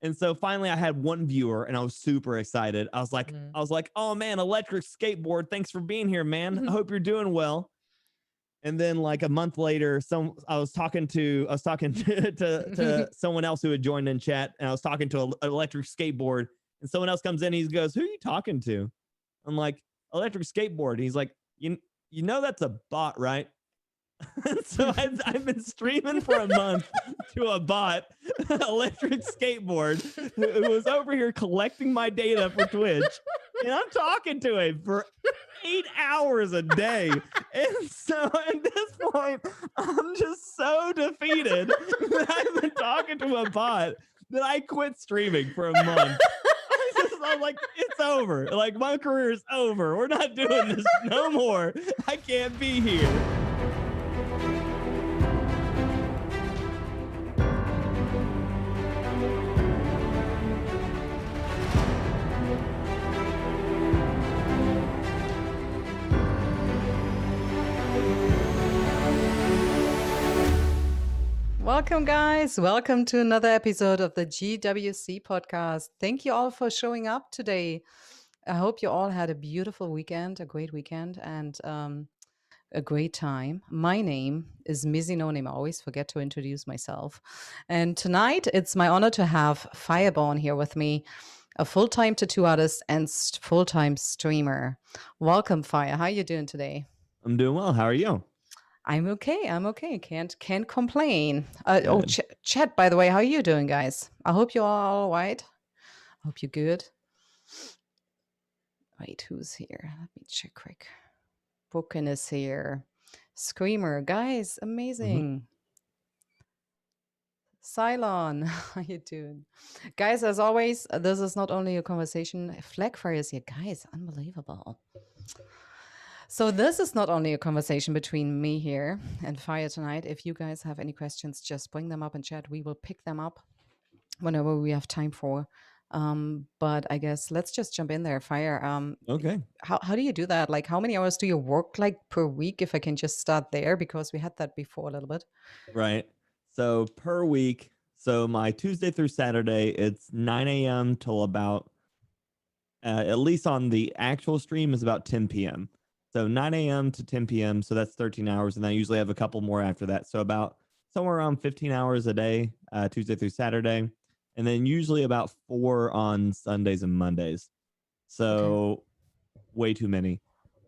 And so finally I had one viewer and I was super excited. I was like, oh man, electric skateboard. Thanks for being here, man. I hope you're doing well. And then like a month later, I was talking to someone else who had joined in chat, and I was talking to an electric skateboard, and someone else comes in, he goes, who are you talking to? I'm like, electric skateboard. And he's like, you know that's a bot, right? So I've been streaming for a month to a bot, electric skateboard, who was over here collecting my data for Twitch. And I'm talking to him for 8 hours a day. And so at this point, I'm just so defeated that I've been talking to a bot that I quit streaming for a month. I'm like, it's over. Like, my career is over. We're not doing this no more. I can't be here. Welcome, guys. Welcome to another episode of the GWC podcast. Thank you all for showing up today. I hope you all had a beautiful weekend, a great weekend, and a great time. My name is Mizzy No Name. I always forget to introduce myself. And tonight, it's my honor to have FyrBorne here with me, a full-time tattoo artist and full-time streamer. Welcome, Fire. How are you doing today? I'm doing well. How are you? I'm okay. Can't complain. Chat. By the way, how are you doing, guys? I hope you're all right. I hope you're good. Wait, who's here? Let me check quick. Bookin is here. Screamer, guys, amazing. Cylon, how you doing? Guys, as always, this is not only a conversation. Flagfire is here. Guys, unbelievable. So this is not only a conversation between me here and Fire tonight. If you guys have any questions, just bring them up in chat. We will pick them up whenever we have time for. But I guess let's just jump in there. Fire. Okay. How do you do that? Like, how many hours do you work like per week? If I can just start there, because we had that before a little bit. Right. So per week. So my Tuesday through Saturday, it's 9 a.m. till about, at least on the actual stream, is about 10 p.m. So 9 a.m. to 10 p.m. So that's 13 hours. And I usually have a couple more after that. So about somewhere around 15 hours a day, Tuesday through Saturday. And then usually about 4 on Sundays and Mondays. So way too many.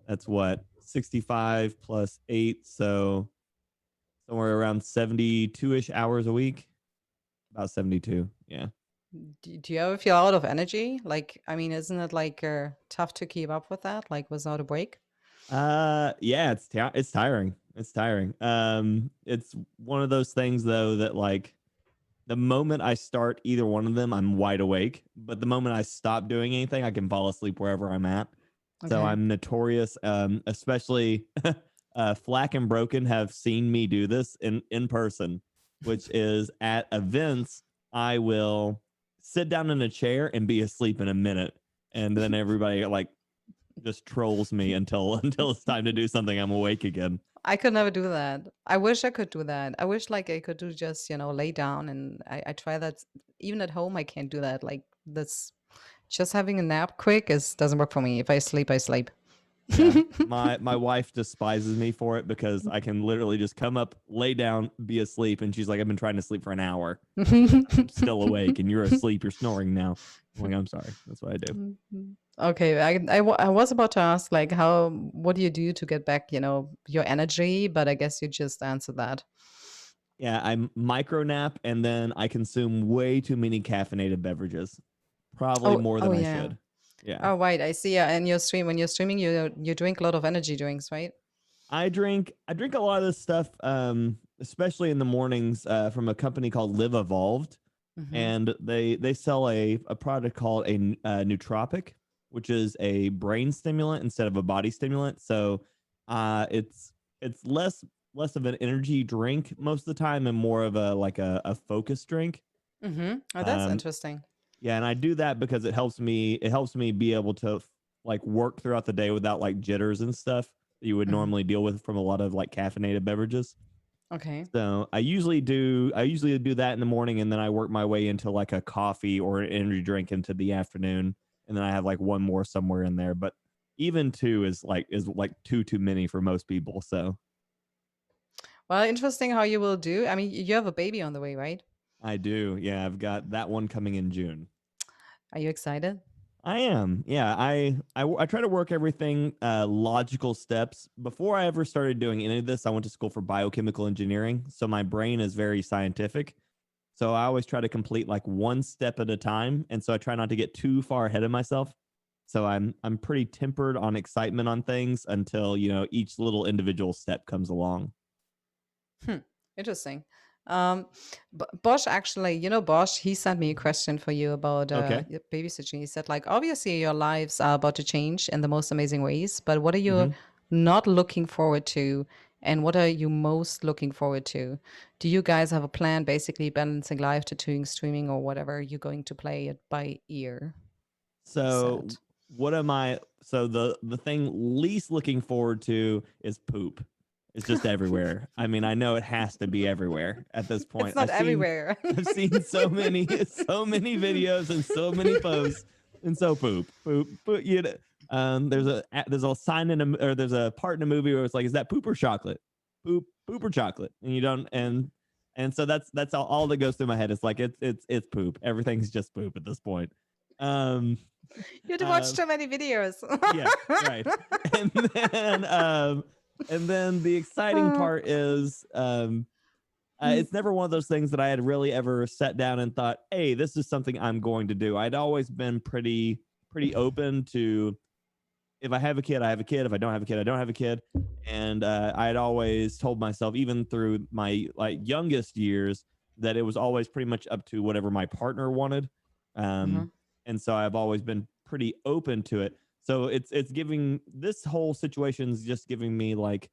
That's what, 65 plus 8. So somewhere around 72-ish hours a week. About 72. Yeah. Do you ever feel out of energy? Like, I mean, isn't it like tough to keep up with that, like without a break? Yeah, it's tiring. It's tiring. It's one of those things though that like the moment I start either one of them, I'm wide awake. But the moment I stop doing anything, I can fall asleep wherever I'm at. Okay. So I'm notorious, especially Flack and Broken have seen me do this in person, which is at events, I will sit down in a chair and be asleep in a minute. And then everybody like just trolls me until it's time to do something. I'm awake again. I could never do that. I wish I could do that. I wish like I could do just, lay down, and I try that. Even at home, I can't do that. Like this, just having a nap quick doesn't work for me. If I sleep, I sleep. Yeah. My wife despises me for it because I can literally just come up, lay down, be asleep, and she's like, I've been trying to sleep for an hour. I'm still awake and you're asleep, you're snoring now. I'm like, I'm sorry. That's what I do. Okay, I was about to ask like what do you do to get back, your energy, but I guess you just answered that. Yeah, I micro nap and then I consume way too many caffeinated beverages. Probably more than I should. Yeah. Oh, right. I see. Yeah. And when you're streaming, you drink a lot of energy drinks, right? I drink a lot of this stuff, especially in the mornings, from a company called Live Evolved. Mm-hmm. And they sell a product called a nootropic, which is a brain stimulant instead of a body stimulant. So it's less of an energy drink most of the time and more of a focus drink. Mm-hmm. Oh, that's interesting. Yeah, and I do that because it helps me be able to like work throughout the day without like jitters and stuff that you would normally deal with from a lot of like caffeinated beverages. Okay. So I usually do that in the morning, and then I work my way into like a coffee or an energy drink into the afternoon, and then I have like one more somewhere in there. But even two is like too many for most people. So Well, interesting how you will do. I mean, you have a baby on the way, right? I do. Yeah, I've got that one coming in June. Are you excited? I am. Yeah, I try to work everything logical steps. Before I ever started doing any of this, I went to school for biochemical engineering, so my brain is very scientific. So I always try to complete like one step at a time, and so I try not to get too far ahead of myself. So I'm pretty tempered on excitement on things until, each little individual step comes along. Hmm. Interesting. Um, Bosch actually, Bosch, he sent me a question for you about Okay. babysitting. He said, like, obviously your lives are about to change in the most amazing ways, but what are you hmm not looking forward to? And what are you most looking forward to? Do you guys have a plan, basically balancing live tattooing, streaming, or whatever you're going to play it by ear? He So said. what am I? So the thing least looking forward to is poop. It's just everywhere. I mean, I know it has to be everywhere at this It's point. not everywhere. I've seen so many so many videos and so many posts, and so poop. There's a sign in a or there's a part in a movie where it's like, is that poop or chocolate? Poop or chocolate? And you don't and so that's all that goes through my head. It's like it's poop. Everything's just poop at this point. Um, You had to watch uh, so many videos. yeah, right. And then the exciting part is it's never one of those things that I had really ever sat down and thought, hey, this is something I'm going to do. I'd always been pretty open to, if I have a kid, I have a kid. If I don't have a kid, I don't have a kid. And I had always told myself, even through my like youngest years, that it was always pretty much up to whatever my partner wanted. Um, Mhm. and so I've always been pretty open to it. So it's giving, this whole situation is just giving me like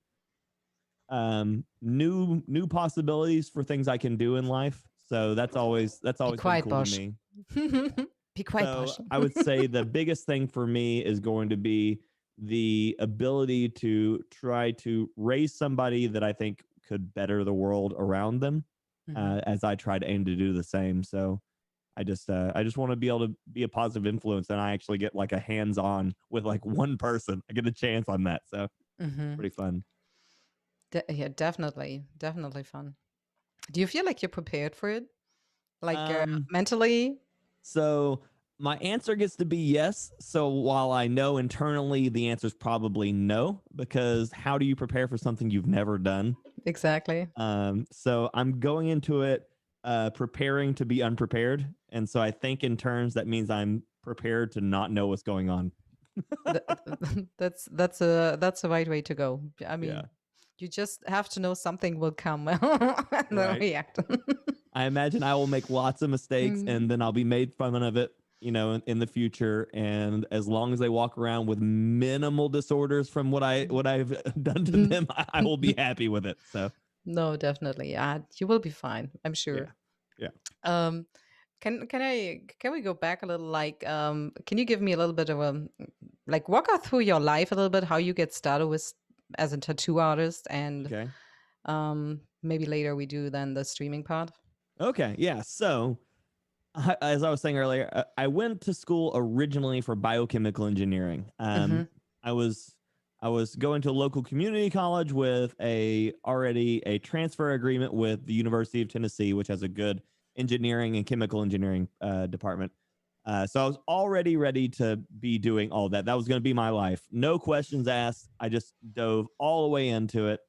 new possibilities for things I can do in life. So that's Be always been quiet, cool to Bosch. me. Be quiet, So Bosch. I would say the biggest thing for me is going to be the ability to try to raise somebody that I think could better the world around them, Mhm. as I try to aim to do the same. So I just want to be able to be a positive influence, and I actually get like a hands on with like one person. I get a chance on that, so Mhm. pretty fun. Yeah, definitely, definitely fun. Do you feel like you're prepared for it, like Um, mentally? So my answer gets to be yes. So while I know internally the answer is probably no, because how do you prepare for something you've never done? Exactly. So I'm going into it preparing to be unprepared. And so I think in terms that means I'm prepared to not know what's going on. That's a right way to go. I Yeah. mean, you just have to know something will come and then Right. react. I imagine I will make lots of mistakes, Mm, and then I'll be made fun of it, in the future. And as long as they walk around with minimal disorders from what I've done to mhm. them, I will be happy with it. So No, definitely. You will be fine, I'm sure. yeah, yeah. Um, can we go back a little? Like, can you give me a little bit of a like walk us through your life a little bit, how you get started with as a tattoo artist, and Okay, maybe later we do then the streaming part. okay, yeah. So as I was saying earlier, I went to school originally for biochemical engineering. Mm-hmm. I was I was going to a local community college with already a transfer agreement with the University of Tennessee, which has a good engineering and chemical engineering department. So I was already ready to be doing all that. That was going to be my life. No questions asked. I just dove all the way into it,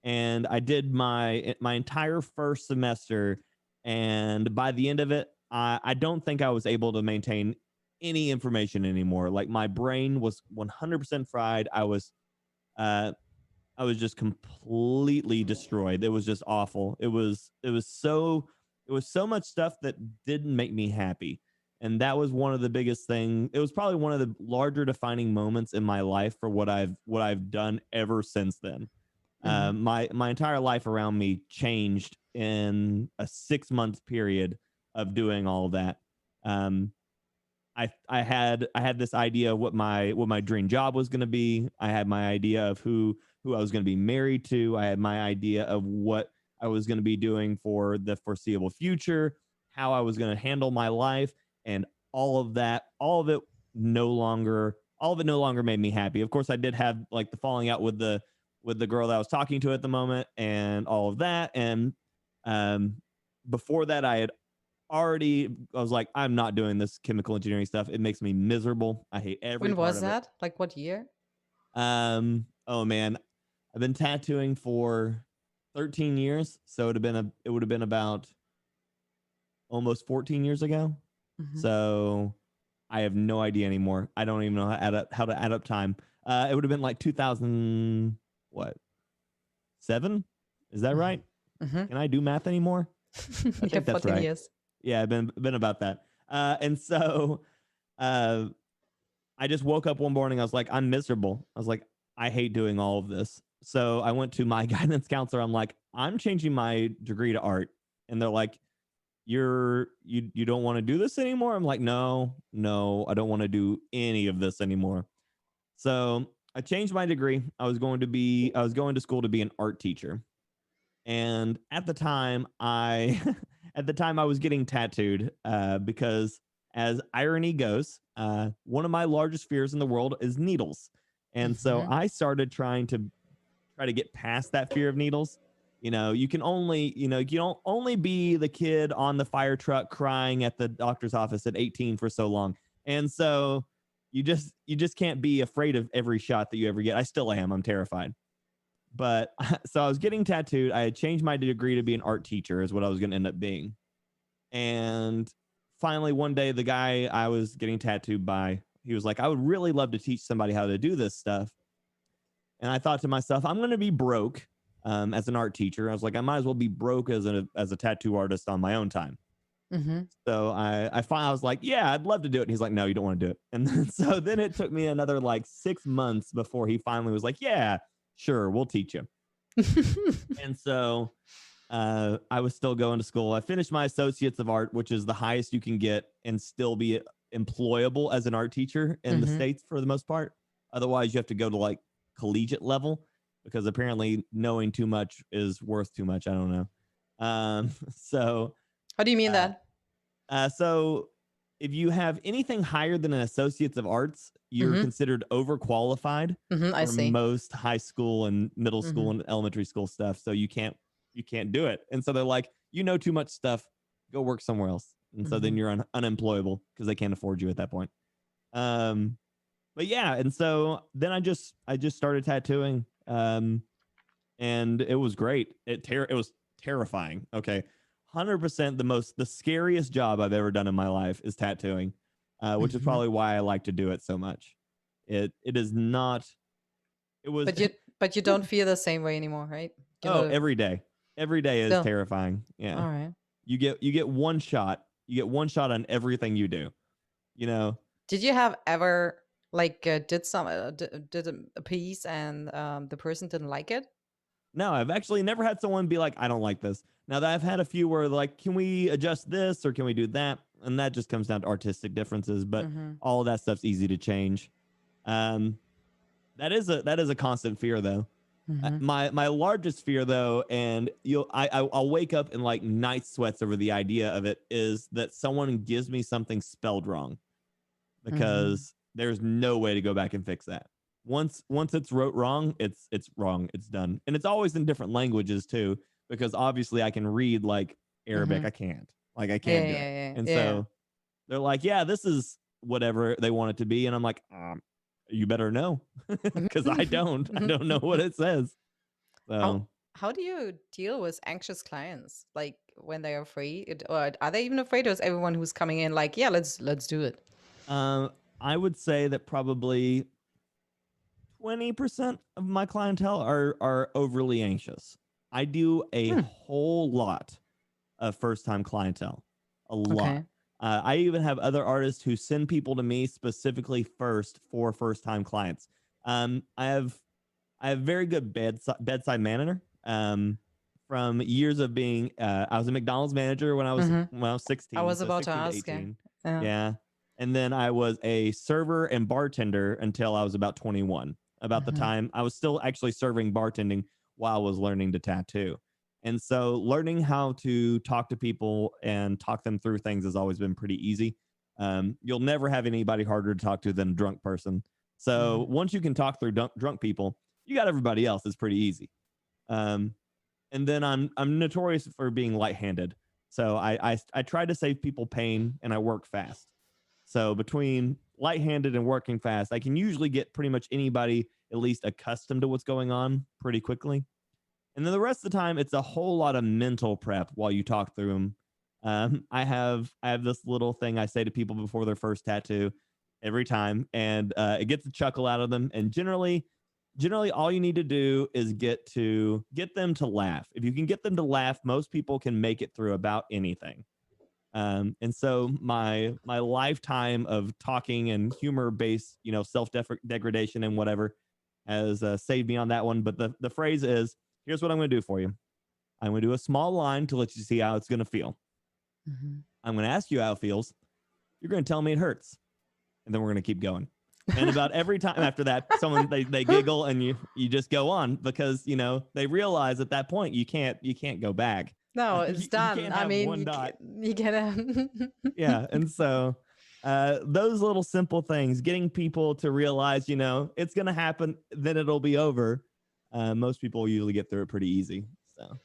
and I did my entire first semester. And by the end of it, I don't think I was able to maintain any information anymore. Like my brain was 100% fried. Uh, I was just completely destroyed. It was just awful. It was so much stuff that didn't make me happy. And that was one of the biggest thing. It was probably one of the larger defining moments in my life for what I've done ever since then. Mm-hmm. My entire life around me changed in a 6 month period of doing all of that. Um, I had this idea of what my dream job was going to be. I had my idea of who I was going to be married to. I had my idea of what I was going to be doing for the foreseeable future, how I was going to handle my life, and all of it no longer made me happy. Of course, I did have like the falling out with the girl that I was talking to at the moment and all of that. And before that, I was like, I'm not doing this chemical engineering stuff. It makes me miserable. I hate every When part was of it. that? Like what year? Oh man, I've been tattooing for 13 years. So it would have been about almost 14 years ago. Mhm. So I have no idea anymore. I don't even know how to add up time. It would have been like 2000, what, 7? Is that right? Mhm. Can I do math anymore? I Yeah, think that's 14 right. years. Yeah, been about that. And so I just woke up one morning. I was like, I'm miserable. I was like, I hate doing all of this. So I went to my guidance counselor. I'm like, I'm changing my degree to art. And they're like, you don't want to do this anymore? I'm like, no, I don't want to do any of this anymore. So I changed my degree. I was going to school to be an art teacher. And at the time I was getting tattooed because, as irony goes, one of my largest fears in the world is needles. And so Mhm. I started trying to get past that fear of needles. You can only, you don't only be the kid on the fire truck crying at the doctor's office at 18 for so long. And so you just can't be afraid of every shot that you ever get. I still am. I'm terrified. But so I was getting tattooed. I had changed my degree to be an art teacher, is what I was going to end up being. And finally, one day, the guy I was getting tattooed by, he was like, I would really love to teach somebody how to do this stuff. And I thought to myself, I'm going to be broke as an art teacher. I was like, I might as well be broke as a tattoo artist on my own time. Mhm. So I was like, yeah, I'd love to do it. And he's like, no, you don't want to do it. And then it took me another like 6 months before he finally was like, yeah, sure, we'll teach you. And so I was still going to school. I finished my Associates of Art, which is the highest you can get and still be employable as an art teacher in the Mhm. States for the most part. Otherwise, you have to go to like collegiate level, because apparently knowing too much is worth too much. I don't know. So How do you mean uh, that? so if you have anything higher than an Associates of Arts, you're Mhm. considered overqualified Mhm. I for see. most high school and middle school Mhm. and elementary school stuff. So you can't do it. And so they're like, you know too much stuff, go work somewhere else. And so then Mhm. you're unemployable because they can't afford you at that point. Um, but yeah, and so then I just started tattooing. And it was great. It was terrifying. Okay. 100% the scariest job I've ever done in my life is tattooing, which is Mhm. probably why I like to do it so much. It is not, it was, But you don't feel the same way anymore, right? You oh, know, every day is still. terrifying. Yeah. All right. You get one shot, on everything you do, you know? Did you have ever like did a piece and the person didn't like it? No, I've actually never had someone be like, I don't like this. Now that I've had a few where like, can we adjust this or can we do that? And that just comes down to artistic differences, but Mhm. all of that stuff's easy to change. Um, that is a constant fear though. Mhm. My largest fear though, and I'll wake up in like night sweats over the idea of it, is that someone gives me something spelled wrong, Mhm. because there's no way to go back and fix that. Once it's wrote wrong, it's wrong. It's done. And it's always in different languages too, because obviously I can read like Arabic. Mhm. I can't. Like I Yeah, can't do it. yeah, yeah, And yeah. so they're like, yeah, this is whatever they want it to be. And I'm like, you better know, because I don't. I don't know what it says. How So how do you deal with anxious clients? Like when they are afraid, or are they even afraid? Or is everyone who's coming in like, yeah, let's do it? um, I would say that probably 20% of my clientele are overly anxious. I do a Hmm. whole lot of first time clientele, a lot. Okay. I even have other artists who send people to me specifically first for first time clients. I have very good bedside manner. From years of being, I was a McDonald's manager Mhm. when I was I 16, was so about to 16 to ask, yeah. 18. Yeah. Yeah. And then I was a server and bartender until I was about 21. About the Mhm. time I was still actually serving bartending while I was learning to tattoo. And so learning how to talk to people and talk them through things has always been pretty easy. You'll never have anybody harder to talk to than a drunk person. So once you can talk through drunk people, you got everybody else. It's pretty easy. And then I'm notorious for being light-handed. So I try to save people pain and I work fast. So between light-handed and working fast, I can usually get pretty much anybody at least accustomed to what's going on pretty quickly. And then the rest of the time, it's a whole lot of mental prep while you talk through them. I have this little thing I say to people before their first tattoo every time, and it gets a chuckle out of them. And generally, all you need to do is get them to laugh. If you can get them to laugh, most people can make it through about anything. And so my lifetime of talking and humor-based, self-degradation and whatever has saved me on that one. But the phrase is, here's what I'm going to do for you. I'm going to do a small line to let you see how it's going to feel. I'm going to ask you how it feels. You're going to tell me it hurts. And then we're going to keep going. And about every time after that, someone they giggle and you just go on because, they realize at that point you can't go back. No, it's done. You can't have one dot. You can Yeah. And so those little simple things, getting people to realize, it's going to happen, then it'll be over. Most people usually get through it pretty easy. So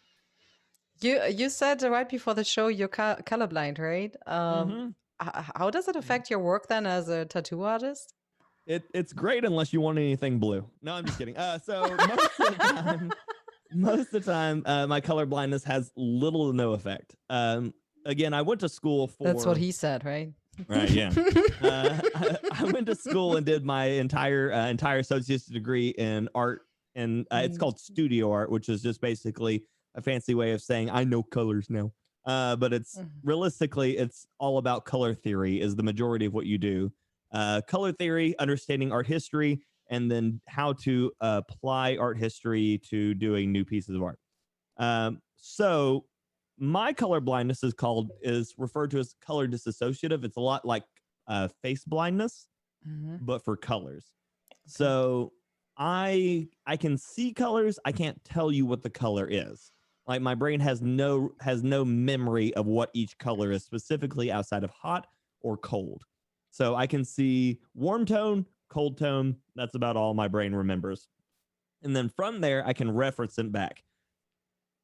you said right before the show you're colorblind, right? How does it affect your work then as a tattoo artist? It's great unless you want anything blue. No, I'm just kidding. So most of the time, my color blindness has little to no effect. Again, I went to school for. That's what he said, right? Right. Yeah. I went to school and did my entire associate's degree in art, and it's called studio art, which is just basically a fancy way of saying I know colors now. But it's realistically, it's all about color theory is the majority of what you do. Color theory, understanding art history, and then how to apply art history to doing new pieces of art. So my color blindness is referred to as color disassociative. It's a lot like face blindness, but for colors. Okay. So I can see colors. I can't tell you what the color is. Like my brain has no memory of what each color is specifically outside of hot or cold. So I can see warm tone, cold tone. That's about all my brain remembers. And then from there, I can reference it back.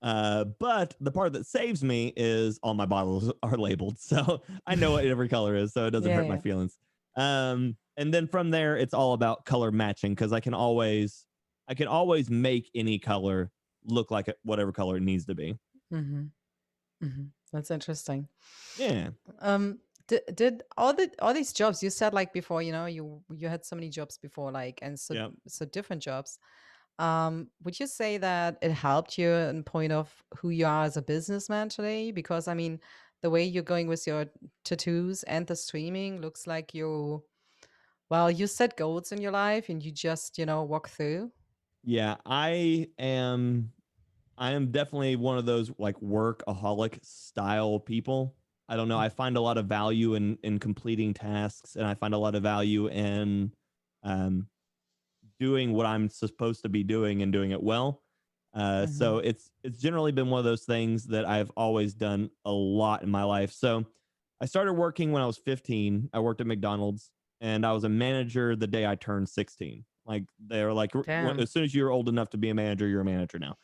But the part that saves me is all my bottles are labeled. So I know what every color is, so it doesn't hurt my feelings. And then from there, it's all about color matching because I can always make any color look like whatever color it needs to be. That's interesting. Yeah. Did all these jobs you said like before, you had so many jobs before, like, and so different jobs. Would you say that it helped you in point of who you are as a businessman today? Because I mean, the way you're going with your tattoos and the streaming looks like you set goals in your life and you just, walk through. Yeah, I am definitely one of those like workaholic style people. I don't know. I find a lot of value in completing tasks, and I find a lot of value in doing what I'm supposed to be doing and doing it well. So it's generally been one of those things that I've always done a lot in my life. So I started working when I was 15. I worked at McDonald's, and I was a manager the day I turned 16. Like they were like, as soon as you're old enough to be a manager, you're a manager now.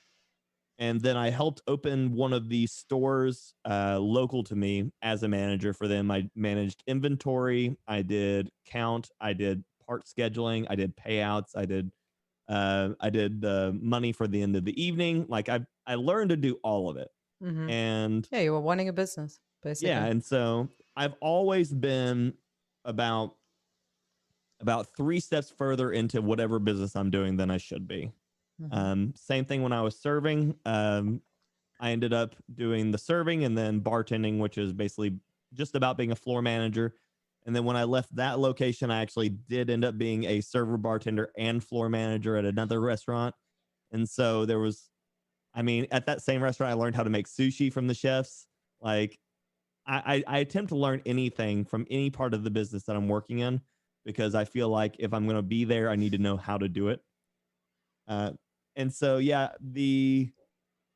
And then I helped open one of the stores local to me as a manager for them. I managed inventory. I did count. I did part scheduling. I did payouts. I did the money for the end of the evening. Like I learned to do all of it. And you were running a business, basically. Yeah. And so I've always been about 3 steps further into whatever business I'm doing than I should be. Same thing when I was serving. I ended up doing the serving and then bartending, which is basically just about being a floor manager. And then when I left that location, I actually did end up being a server, bartender, and floor manager at another restaurant. And so at that same restaurant, I learned how to make sushi from the chefs. Like I attempt to learn anything from any part of the business that I'm working in, because I feel like if I'm going to be there, I need to know how to do it. And so, yeah,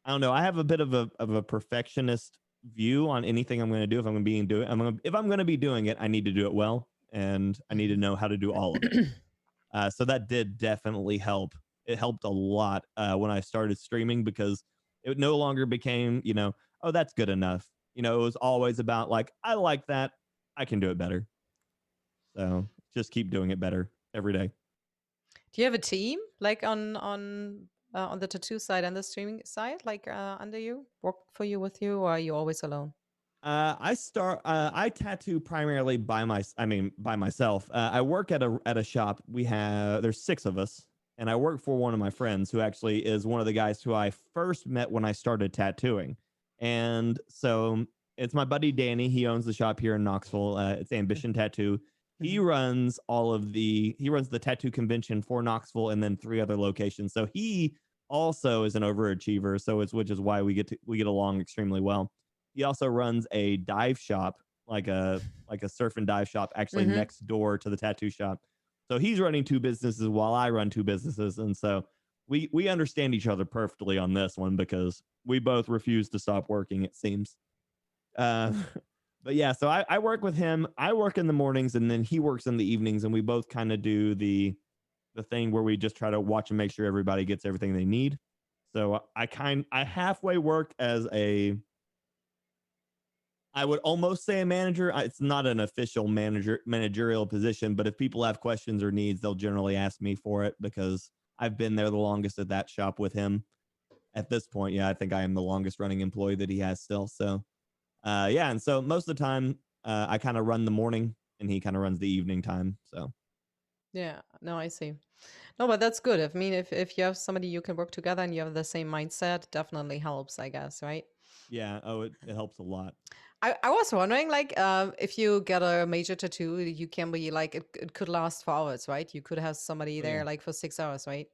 I don't know. I have a bit of a perfectionist view on anything I'm going to do. If I'm going to be doing, if I'm going to be doing it, I need to do it well, and I need to know how to do all of it. So that did definitely help. It helped a lot when I started streaming, because it no longer became, oh, that's good enough. It was always about like, I like that. I can do it better. So just keep doing it better every day. Do you have a team like on the tattoo side and the streaming side, like under you, work for you, with you, or are you always alone? I tattoo primarily by myself. I work at a shop. There's 6 of us, and I work for one of my friends who actually is one of the guys who I first met when I started tattooing. And so it's my buddy Danny. He owns the shop here in Knoxville. It's Ambition Tattoo. He runs the tattoo convention for Knoxville and then 3 other locations. So he also is an overachiever. Which is why we get along extremely well. He also runs a dive shop, like a surf and dive shop, actually next door to the tattoo shop. So he's running 2 businesses while I run 2 businesses, and so we understand each other perfectly on this one, because we both refuse to stop working, it seems. But yeah, so I work with him. I work in the mornings, and then he works in the evenings, and we both kind of do the thing where we just try to watch and make sure everybody gets everything they need. So I halfway work as I would almost say a manager. It's not an official managerial position, but if people have questions or needs, they'll generally ask me for it, because I've been there the longest at that shop with him. At this point, yeah, I think I am the longest running employee that he has still. So, yeah, and so most of the time, I kind of run the morning, and he kind of runs the evening time. So, Yeah, no, I see. No, but that's good. I mean, if you have somebody you can work together and you have the same mindset, definitely helps, I guess, right? yeah, it helps a lot. I was wondering, like, if you get a major tattoo, you can be like, it could last for hours, right? You could have somebody Oh, there yeah. like for 6 hours, right?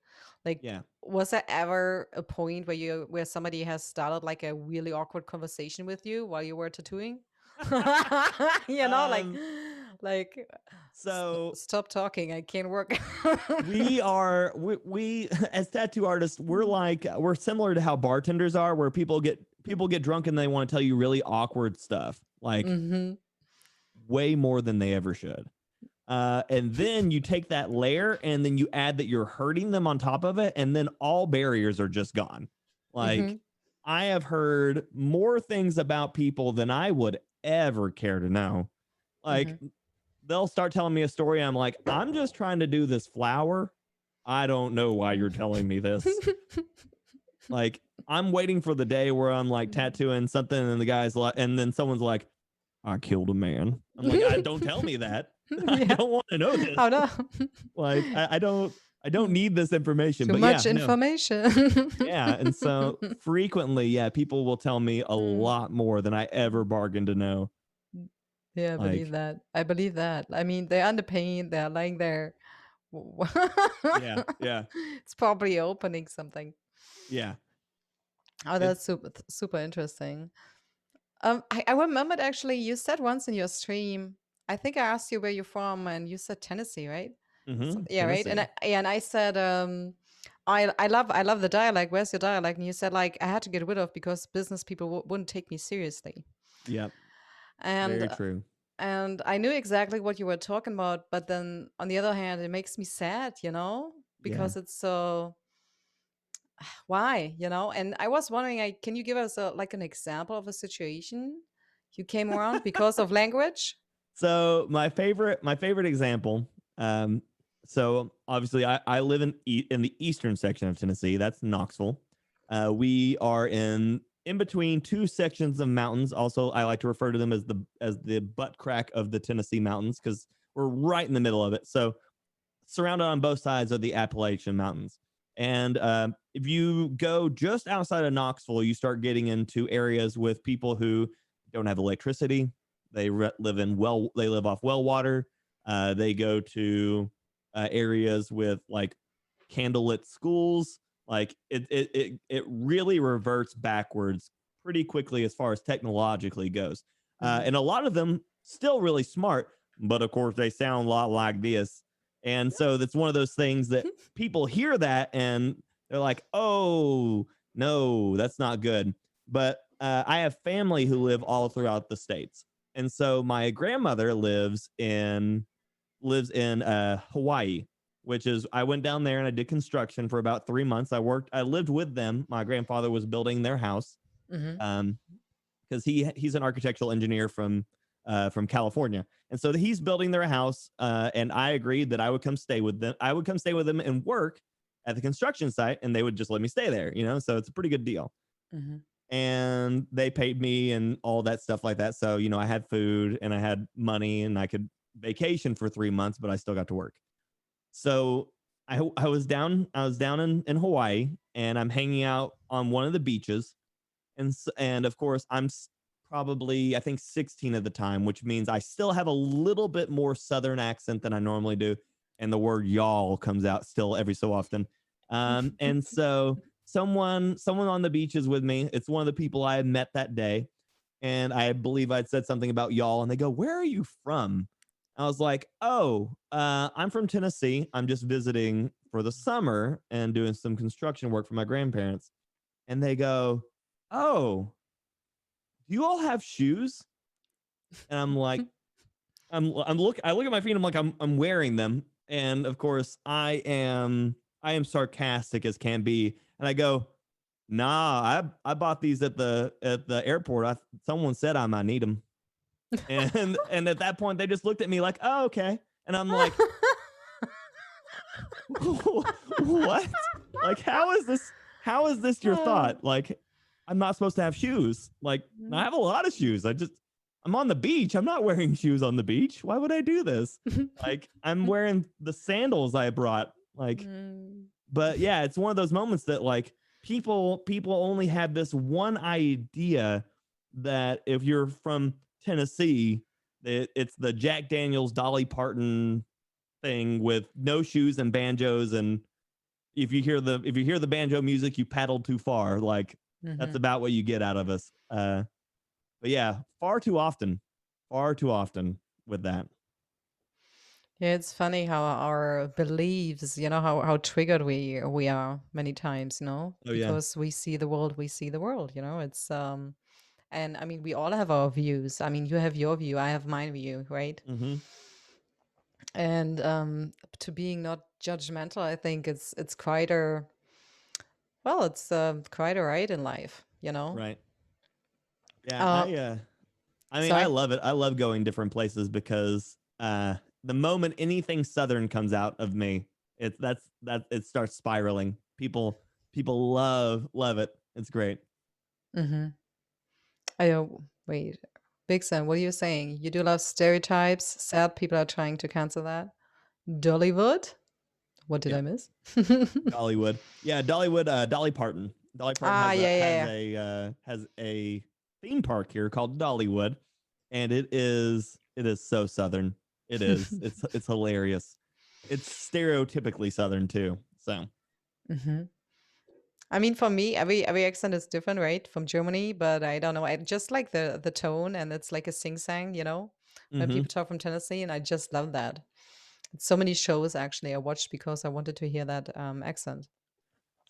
Like, Yeah. was there ever a point where somebody has started like a really awkward conversation with you while you were tattooing? You know, Um, like, so stop talking, I can't work. we as tattoo artists, we're similar to how bartenders are, where people get drunk and they want to tell you really awkward stuff, like Mm-hmm. way more than they ever should. And then you take that layer and then you add that you're hurting them on top of it, and then all barriers are just gone. Mm-hmm. Like, I have heard more things about people than I would ever care to know. Like, Mm-hmm. they'll start telling me a story. I'm like, I'm just trying to do this flower. I don't know why you're telling me this. Like, I'm waiting for the day where I'm like tattooing something, and the guy's like, and then someone's like, I killed a man. I'm like, don't tell me that. I Yeah. don't want to know this. Oh no. Like, I don't need this information. Too But much yeah, no. information. Yeah. And so frequently, yeah, people will tell me a Mm. lot more than I ever bargained to know. Yeah, I believe Like, that. I believe that. I mean, they're under pain. They're lying there. yeah, yeah, It's probably opening something. yeah. Oh, It's that's super interesting. I remembered actually you said once in your stream, I think I asked you where you're from, and you said Tennessee, right? Yeah, right. Tennessee. And I said, I love the dialect. Where's your dialect? And you said like I had to get rid of because business people wouldn't take me seriously. Yep. And Very true. and I knew exactly what you were talking about, but then on the other hand, it makes me sad, Yeah. because it's so why, And I was wondering, can you give us like an example of a situation you came around because of language? So my favorite example. Um, so obviously I live in the eastern section of Tennessee. That's Knoxville. We are in between 2 sections of mountains. Also, I like to refer to them as the butt crack of the Tennessee mountains, because we're right in the middle of it. So surrounded on both sides of the Appalachian Mountains. And if you go just outside of Knoxville, you start getting into areas with people who don't have electricity. They live off well water. They go to areas with like candlelit schools. Like, it really reverts backwards pretty quickly as far as technologically goes. Mhm. And a lot of them still really smart, but of course they sound a lot like this. And so that's one of those things that people hear that and they're like, oh, No, that's not good. But I have family who live all throughout the states, and so my grandmother lives in Hawaii, which is I went down there and I did construction for about 3 months. I lived with them. My grandfather was building their house, Mm-hmm. because he's an architectural engineer from California, and so he's building their house. And I agreed that I would come stay with them. I would come stay with them and work at the construction site, and they would just let me stay there. So it's a pretty good deal. Mm-hmm. And they paid me and all that stuff like that. So I had food and I had money and I could vacation for 3 months, but I still got to work. So I was down in Hawaii, and I'm hanging out on one of the beaches, and of course I'm probably I think 16 at the time, which means I still have a little bit more southern accent than I normally do, and the word y'all comes out still every so often. And so someone on the beach is with me. It's one of the people I had met that day, and I believe I'd said something about y'all, and they go, "Where are you from?" I was like, "Oh, I'm from Tennessee. I'm just visiting for the summer and doing some construction work for my grandparents." And they go, "Oh, do you all have shoes?" And I'm like, I look at my feet. I'm like, I'm wearing them, and of course I am sarcastic as can be, and I go, "Nah, I bought these at the airport. Someone said I might need them." And at that point they just looked at me like, "Oh, okay." And I'm like, "What? Like, how is this your Oh, thought? Like, I'm not supposed to have shoes. Like, I have a lot of shoes. I'm on the beach. I'm not wearing shoes on the beach. Why would I do this? Like, I'm wearing the sandals I brought. Like, Mm. but yeah, it's one of those moments that like people only have this one idea that if you're from Tennessee, it's the Jack Daniels Dolly Parton thing with no shoes and banjos, and if you hear the banjo music, you paddled too far. Like, that's Mhm. about what you get out of us. But yeah, far too often with that. Yeah, it's funny how our beliefs, how triggered we are many times, Oh yeah. because we see the world, It's and I mean we all have our views. I mean, you have your view, I have my view, right? Mm-hmm. And to being not judgmental, I think it's quite a it's quite a right in life. Right. Yeah. Uh, I mean, I sorry. love it. I love going different places because the moment anything southern comes out of me, it starts spiraling. People love it. It's great. Mm-hmm. Wait, Bigson, what are you saying? You do love stereotypes. Sad people are trying to cancel that. Dollywood? What did Yeah, I miss? Dollywood. Yeah, Dollywood. Dolly Parton. Dolly Parton Ah, has yeah, a yeah, has yeah. a theme park here called Dollywood, and it is so southern. It is. It's hilarious. It's stereotypically southern too. So. Hmm. I mean, for me, every accent is different, right? From Germany, but I don't know. I just like the tone, and it's like a sing sang, when Mm-hmm. people talk from Tennessee, and I just love that. So many shows actually I watched because I wanted to hear that accent.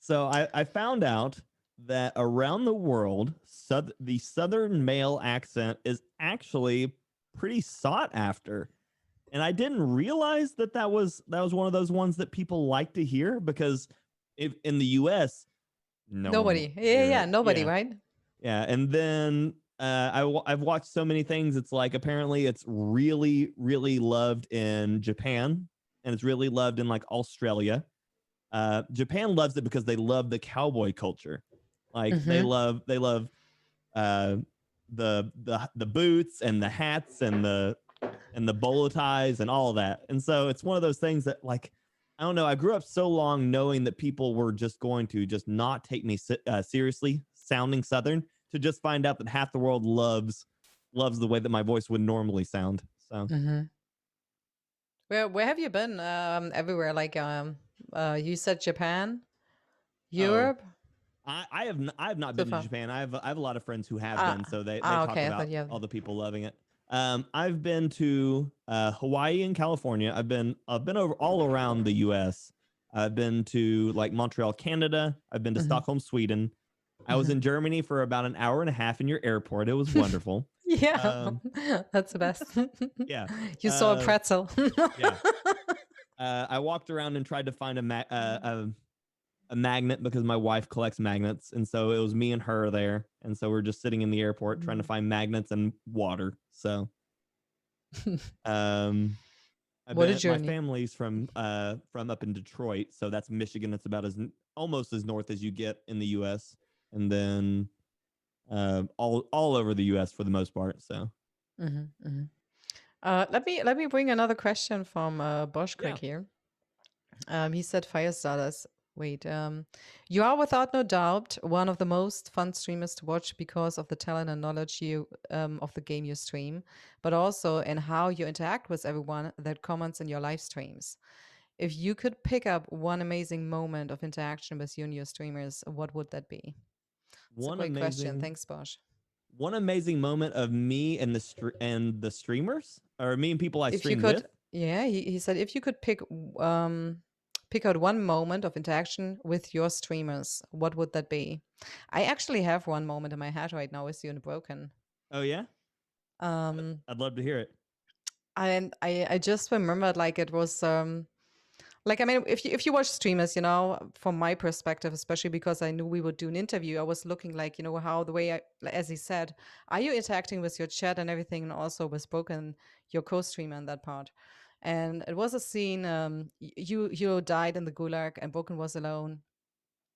So I found out that around the world, the Southern male accent is actually pretty sought after, and I didn't realize that was one of those ones that people like to hear because if in the U.S. no one wants Nobody, to yeah, hear yeah, it. nobody, Yeah, right? yeah, and then I've watched so many things. It's like apparently it's really really loved in Japan, and it's really loved in like Australia. Japan loves it because they love the cowboy culture. Like Mm-hmm. they love uh, the boots and the hats and the bolo ties and all of that. And so it's one of those things that like I don't know. I grew up so long knowing that people were just going to just not take me seriously, sounding Southern, to just find out that half the world loves the way that my voice would normally sound. So Mm-hmm. Where have you been? Everywhere. Like you said Japan, oh, Europe, I have not so been to far. Japan. I have a lot of friends who have been, so they talk Okay. I thought about you have. all the people loving it. I've been to Hawaii and California. I've been over all around the U.S. I've been to like Montreal, Canada. I've been to Hmm. Stockholm, Sweden. I was in Germany for about an hour and a half in your airport. It was wonderful. Yeah, Um, that's the best. yeah. You saw a pretzel. Yeah. I walked around and tried to find a magnet because my wife collects magnets, and so it was me and her there, and so we're just sitting in the airport trying to find magnets and water. So, um, What a my journey. family's from up in Detroit, so that's Michigan. It's about almost as north as you get in the U.S., and then all over the U.S. for the most part. So, Let me bring another question from Bosch yeah. quick here. He said, Firestarters. Wait, you are without no doubt one of the most fun streamers to watch because of the talent and knowledge you of the game you stream, but also in how you interact with everyone that comments in your live streams. If you could pick up one amazing moment of interaction with you and your streamers, what would that be? It's a One great question. amazing Thanks, Bosch. one amazing moment of me and the streamers, or me and people I If you stream could, with. yeah, he said if you could pick out one moment of interaction with your streamers, what would that be? I actually have one moment in my head right now with you and Broken. Oh yeah, Um, I'd love to hear it. and I just remembered like it was like I mean if you watch streamers, you know, from my perspective, especially because I knew we would do an interview, I was looking like, you know, how the way as he said, are you interacting with your chat and everything, and also with Broken, your co-streamer in that part. And it was a scene, you died in the gulag and Broken was alone.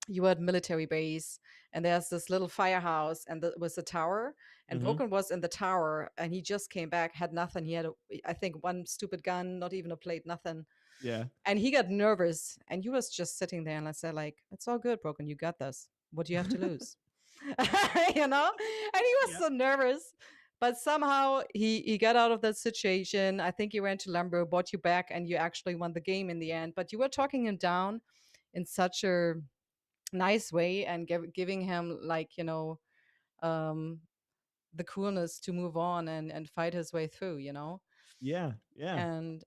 You were at military base, and there's this little firehouse, and there was a tower, and Mm-hmm. Broken was in the tower, and he just came back, had nothing. He had I think one stupid gun, not even a plate, nothing. Yeah. And he got nervous, and you was just sitting there, and I said like, it's all good, Broken, you got this. What do you have to lose? You know. And he was Yeah. so nervous, but somehow he got out of that situation. I think he ran to lumber, bought you back, and you actually won the game in the end. But you were talking him down in such a nice way, and giving him like, you know, um the coolness to move on and fight his way through, you know. Yeah. Yeah. And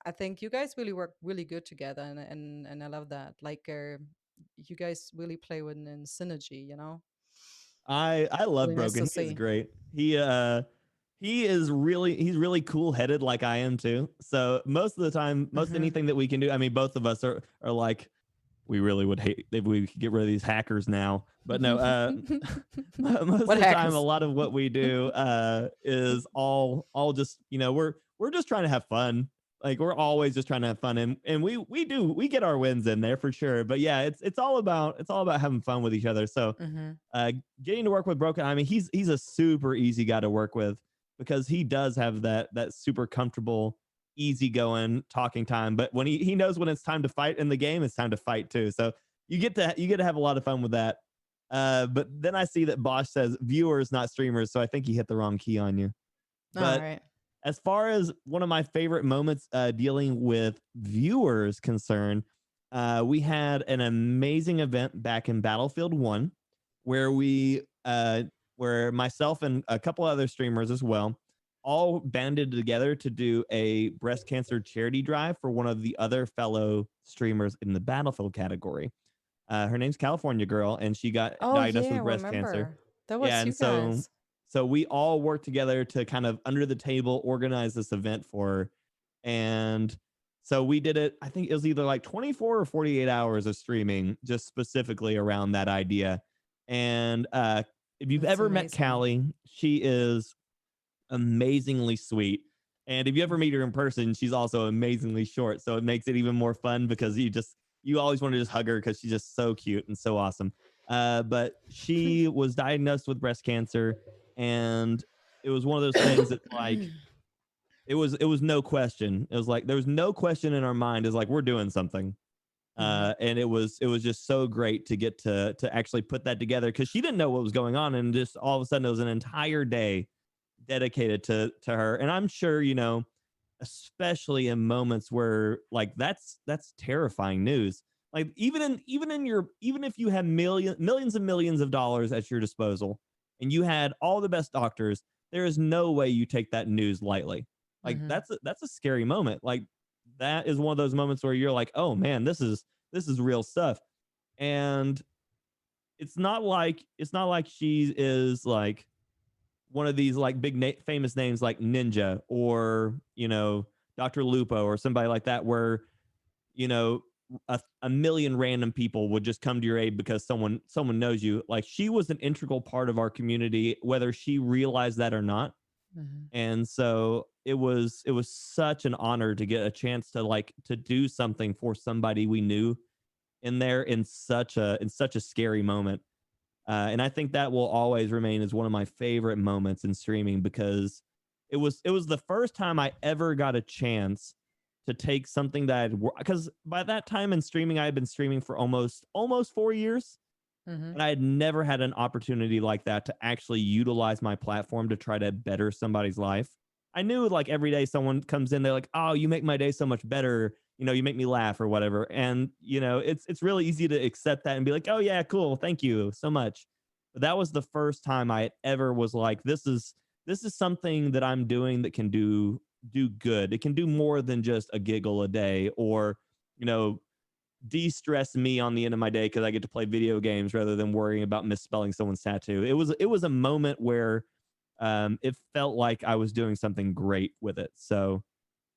I think you guys really work really good together, and I love that. Like you guys really play with in synergy, you know. I love Really nice to Broken. He is see. great. He's really cool headed like I am too. So most of the time, most Hmm. anything that we can do, I mean, both of us are like, we really would hate if we could get rid of these hackers now. But no, most What of the time, a hackers? lot of what we do is all just, you know, we're just trying to have fun. Like we're always just trying to have fun, and we get our wins in there for sure. But yeah, it's all about having fun with each other. So Hmm. uh, getting to work with Broken, I mean, he's a super easy guy to work with because he does have that super comfortable, easygoing talking time. But when he knows when it's time to fight in the game, it's time to fight too. So you get to have a lot of fun with that. But then I see that Bosch says viewers, not streamers. So I think he hit the wrong key on you. All But right. as far as one of my favorite moments dealing with viewers concerned, we had an amazing event back in Battlefield 1 where where myself and a couple other streamers as well all banded together to do a breast cancer charity drive for one of the other fellow streamers in the Battlefield category. Her name's California Girl, and she got Oh diagnosed yeah, with breast cancer. remember. That Yeah, was and you guys. so we all worked together to kind of under the table organize this event for her. And so we did it, I think it was either like 24 or 48 hours of streaming just specifically around that idea. And if you've That's ever met amazing. Callie, she is amazingly sweet. And if you ever meet her in person, she's also amazingly short. So it makes it even more fun because you always want to just hug her because she's just so cute and so awesome. But she was diagnosed with breast cancer, and it was one of those things that like it was no question. It was like there was no question in our mind. Is like we're doing something. Hmm. And it was just so great to get to actually put that together because she didn't know what was going on, and just all of a sudden it was an entire day dedicated to her. And I'm sure, you know, especially in moments where like that's terrifying news. Like even if you had millions and millions of dollars at your disposal and you had all the best doctors, there is no way you take that news lightly. Like Hmm. that's a scary moment. Like that is one of those moments where you're like, oh man, this is real stuff. And it's not like she is like one of these like big famous names like Ninja or Dr. Lupo or somebody like that, where you know a million random people would just come to your aid because someone knows you. Like, she was an integral part of our community, whether she realized that or not. Mhm. And so it was such an honor to get a chance to do something for somebody we knew in there in such a scary moment. And I think that will always remain as one of my favorite moments in streaming, because it was the first time I ever got a chance to take something that because by that time in streaming I had been streaming for almost 4 years, Mhm. and I had never had an opportunity like that to actually utilize my platform to try to better somebody's life. I knew like every day someone comes in, they're like, "Oh, you make my day so much better. You make me laugh or whatever." And it's really easy to accept that and be like, "Oh yeah, cool, thank you so much." But that was the first time I ever was like, "This is something that I'm doing that can do good. It can do more than just a giggle a day, or you know de-stress me on the end of my day because I get to play video games rather than worrying about misspelling someone's tattoo." It was a moment where it felt like I was doing something great with it. So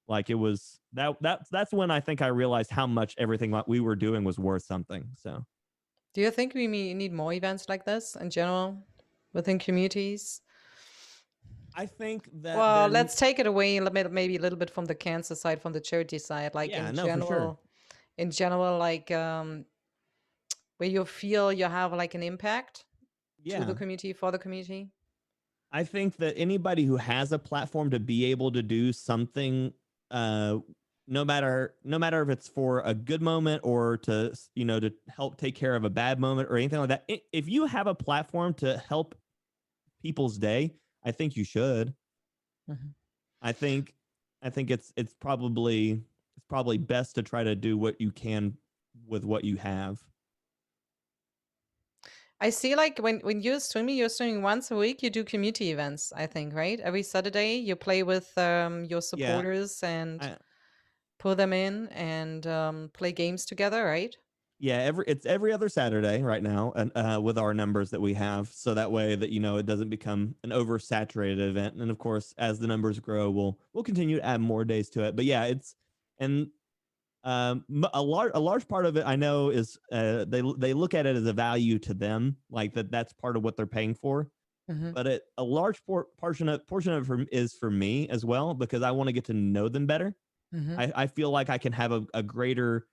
like it was that's when I think I realized how much everything that we were doing was worth something. So Do you think we need more events like this in general within communities? I think that Well, there, let's take it away a maybe a little bit from the cancer side, from the charity side, like yeah, no, for sure. in general, like where you feel you have like an impact to the Yeah. community, for the community. I think that anybody who has a platform to be able to do something, uh, no matter if it's for a good moment or to help take care of a bad moment or anything like that. If you have a platform to help people's day, I think you should. Mhm. I think I think it's probably best to try to do what you can with what you have. I see, like when you're streaming once a week. You do community events, I think, right? Every Saturday, you play with your Yeah, supporters and I, pull them in and play games together, right? Yeah, it's every other Saturday right now, and with our numbers that we have, so that way that it doesn't become an oversaturated event. And of course, as the numbers grow, we'll continue to add more days to it. But yeah, and a large part of it I know is they look at it as a value to them, like that's part of what they're paying for. Hmm. But a large portion of it is for me as well, because I want to get to know them better. Hmm. I feel like I can have a greater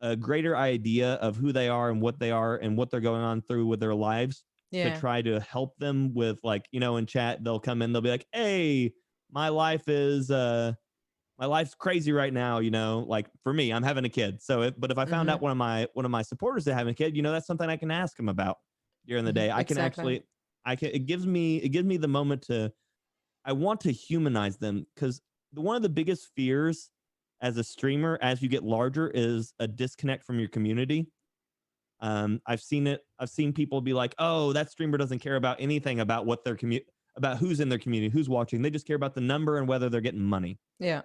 idea of who they are and what they are and what they're going on through with their lives, to Yeah. try to help them with, like, in chat they'll come in, they'll be like, "Hey, my life is my life's crazy right now, like for me, I'm having a kid." But if I found Hmm. out one of my supporters is having a kid, that's something I can ask him about during the Hmm. day. I can Exactly. actually I can it gives me the moment to I want to humanize them, because one of the biggest fears as a streamer as you get larger is a disconnect from your community. I've seen it. I've seen people be like, "Oh, that streamer doesn't care about anything about what their about who's in their community, who's watching. They just care about the number and whether they're getting money." Yeah.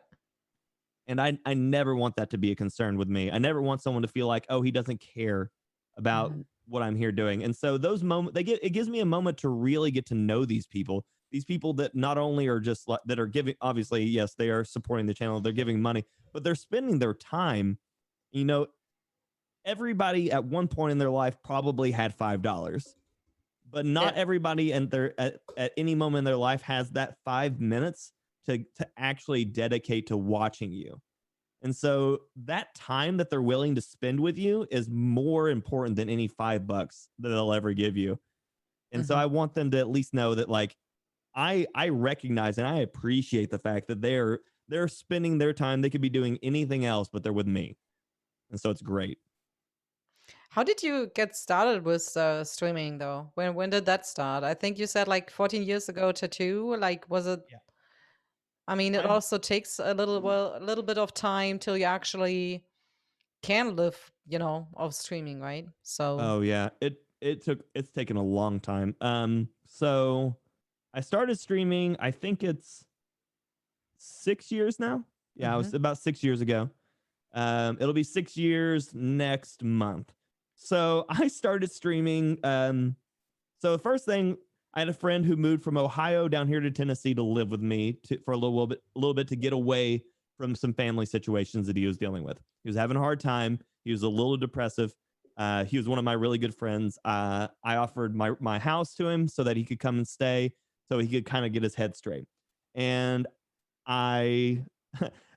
And I never want that to be a concern with me. I never want someone to feel like, "Oh, he doesn't care about Hmm. what I'm here doing." And so those moments, it gives me a moment to really get to know these people. These people that not only are just that are giving, obviously, yes, they are supporting the channel, they're giving money, but they're spending their time. You know, everybody at one point in their life probably had $5, but Yeah. not everybody at any moment in their life has that 5 minutes to actually dedicate to watching you. And so that time that they're willing to spend with you is more important than any $5 that they'll ever give you. And so Hmm. I want them to at least know that, like, I recognize and I appreciate the fact that they're spending their time. They could be doing anything else, but they're with me. And so it's great. How did you get started with streaming though? When did that start? I think you said like 14 years ago, tattoo. Like, was it? Yeah. I mean, it I also takes a little bit of time till you actually can live, of streaming, right? So, Oh yeah. It's taken a long time. So I started streaming, I think it's 6 years now. Yeah, it hmm. was about 6 years ago. It'll be 6 years next month. So I started streaming. So the first thing, I had a friend who moved from Ohio down here to Tennessee to live with me for a little bit to get away from some family situations that he was dealing with. He was having a hard time. He was a little depressive. He was one of my really good friends. I offered my house to him so that he could come and stay, so he could kind of get his head straight. And I,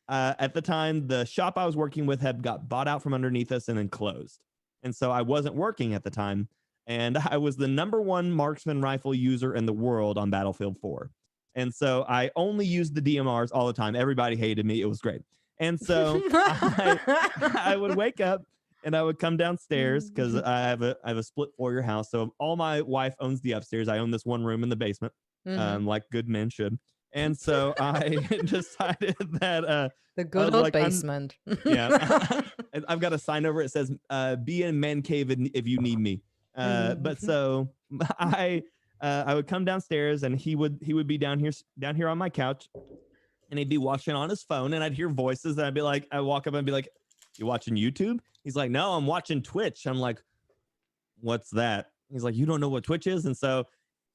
at the time, the shop I was working with had got bought out from underneath us and then closed. And so I wasn't working at the time. And I was the #1 marksman rifle user in the world on Battlefield 4. And so I only used the DMRs all the time. Everybody hated me. It was great. And so I would wake up and I would come downstairs because I have a split foyer house. So all my wife owns the upstairs. I own this one room in the basement, like good men should. And so I decided that the good old basement. Yeah, I've got a sign over it. It says "Be in man cave if you need me." But so I would come downstairs and he would be down here on my couch, and he'd be watching on his phone, and I'd hear voices, and I'd walk up and be like, "You watching YouTube?" He's like, "No, I'm watching Twitch." I'm like, "What's that?" He's like, "You don't know what Twitch is?" And so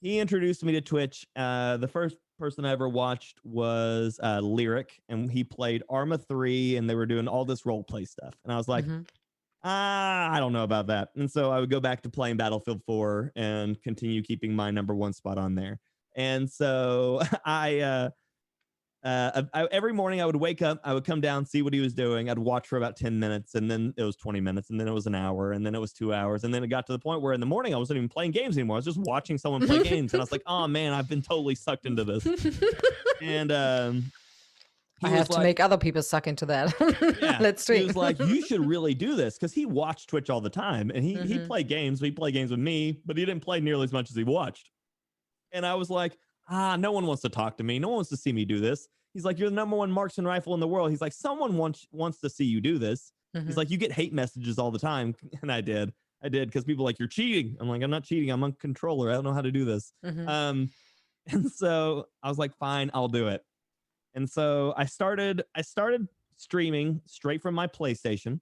he introduced me to Twitch. The first person I ever watched was Lyric, and he played Arma 3, and they were doing all this role play stuff. And I was like, I don't know about that. And so I would go back to playing Battlefield 4 and continue keeping my #1 spot on there. And so every morning I would wake up, I would come down, see what he was doing. I'd watch for about 10 minutes, and then it was 20 minutes, and then it was an hour, and then it was 2 hours. And then it got to the point where in the morning I wasn't even playing games anymore. I was just watching someone play games. And I was like, oh man, I've been totally sucked into this. And I have to make other people suck into that. Yeah, let's stream. He was like, you should really do this, because he watched Twitch all the time, and he played games. He played games with me, but he didn't play nearly as much as he watched. And I was like, no one wants to talk to me. No one wants to see me do this. He's like, you're the #1 marksman rifle in the world. He's like, someone wants to see you do this. He's like, you get hate messages all the time. And I did because people are like, you're cheating. I'm like, I'm not cheating. I'm on controller. I don't know how to do this. And so I was like, fine, I'll do it. And so I started streaming straight from my PlayStation.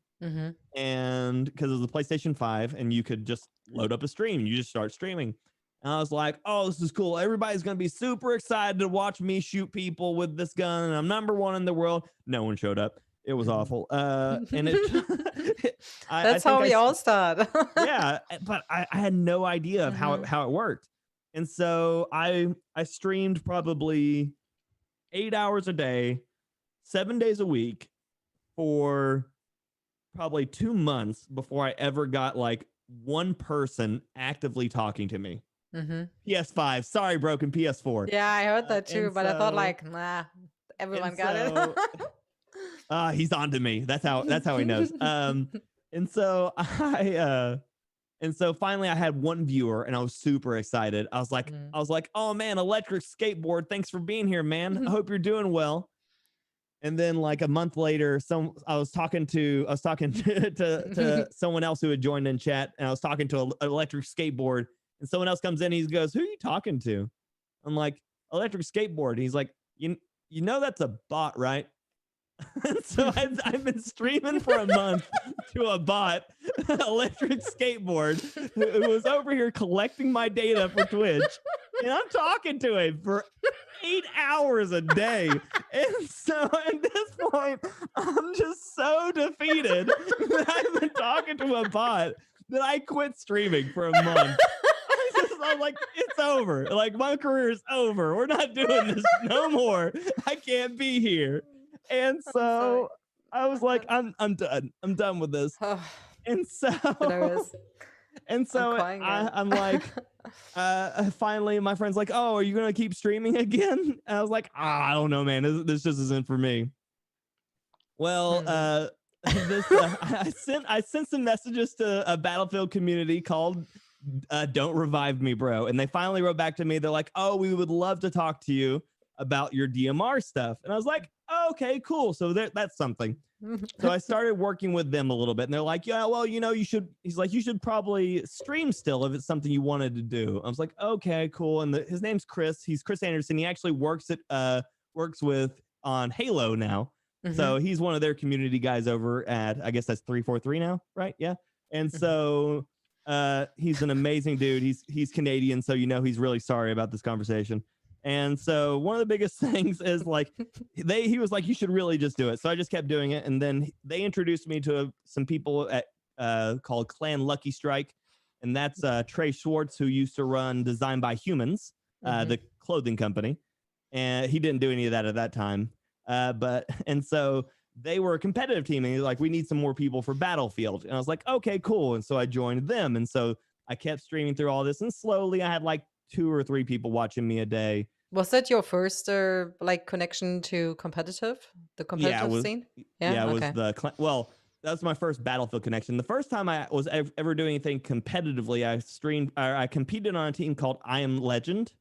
And because it was the PlayStation 5, and you could just load up a stream. You just start streaming. And I was like, oh, this is cool. Everybody's going to be super excited to watch me shoot people with this gun. And I'm #1 in the world. No one showed up. It was awful. And that's how we all start. Yeah. But I had no idea of how it worked. And so I streamed probably 8 hours a day, 7 days a week for probably 2 months before I ever got like one person actively talking to me. PS5, sorry, broken PS4. Yeah, I heard that too, but I thought like, nah, everyone got it. He's on to me. That's how he knows. And so finally I had one viewer, and I was super excited. I was like, oh man, Electric Skateboard, thanks for being here, man. I hope you're doing well. And then like a month later, I was talking to someone else who had joined in chat, and I was talking to Electric Skateboard, and someone else comes in, and he goes, who are you talking to? I'm like, Electric Skateboard. And he's like, you know that's a bot, right? And so I've been streaming for a month to a bot, Electric Skateboard, who was over here collecting my data for Twitch. And I'm talking to him for 8 hours a day. And so at this point, I'm just so defeated that I've been talking to a bot that I quit streaming for a month. I'm like, it's over. Like, my career is over. We're not doing this no more. I can't be here. And so I was like, I'm done. I'm done with this. And so I'm like, finally my friend's like, oh, are you gonna keep streaming again? And I was like, I don't know, man. This just isn't for me. Well, I sent some messages to a Battlefield community called Don't Revive Me, Bro. And they finally wrote back to me. They're like, oh, we would love to talk to you about your DMR stuff. And I was like, okay, cool. So that's something. So I started working with them a little bit, and they're like, yeah, well, you should, he's like, you should probably stream still if it's something you wanted to do. I was like, okay, cool. And his name's Chris. He's Chris Anderson. He actually works on Halo now. So he's one of their community guys over at, I guess that's 343 now, right? Yeah. And so he's an amazing dude. He's Canadian, so he's really sorry about this conversation. And so one of the biggest things is like he was like, you should really just do it. So I just kept doing it, and then they introduced me to some people at called Clan Lucky Strike, and that's Trey Schwartz, who used to run Design by Humans, the clothing company, and he didn't do any of that at that time. And so they were a competitive team, and he's like, we need some more people for Battlefield. And I was like, okay, cool. And so I joined them. And so I kept streaming through all this, and slowly I had like 2 or 3 people watching me a day. Was that your first like connection to the competitive scene? Yeah, it was Okay. that was my first Battlefield connection. The first time I was ever doing anything competitively, I competed on a team called I Am Legend.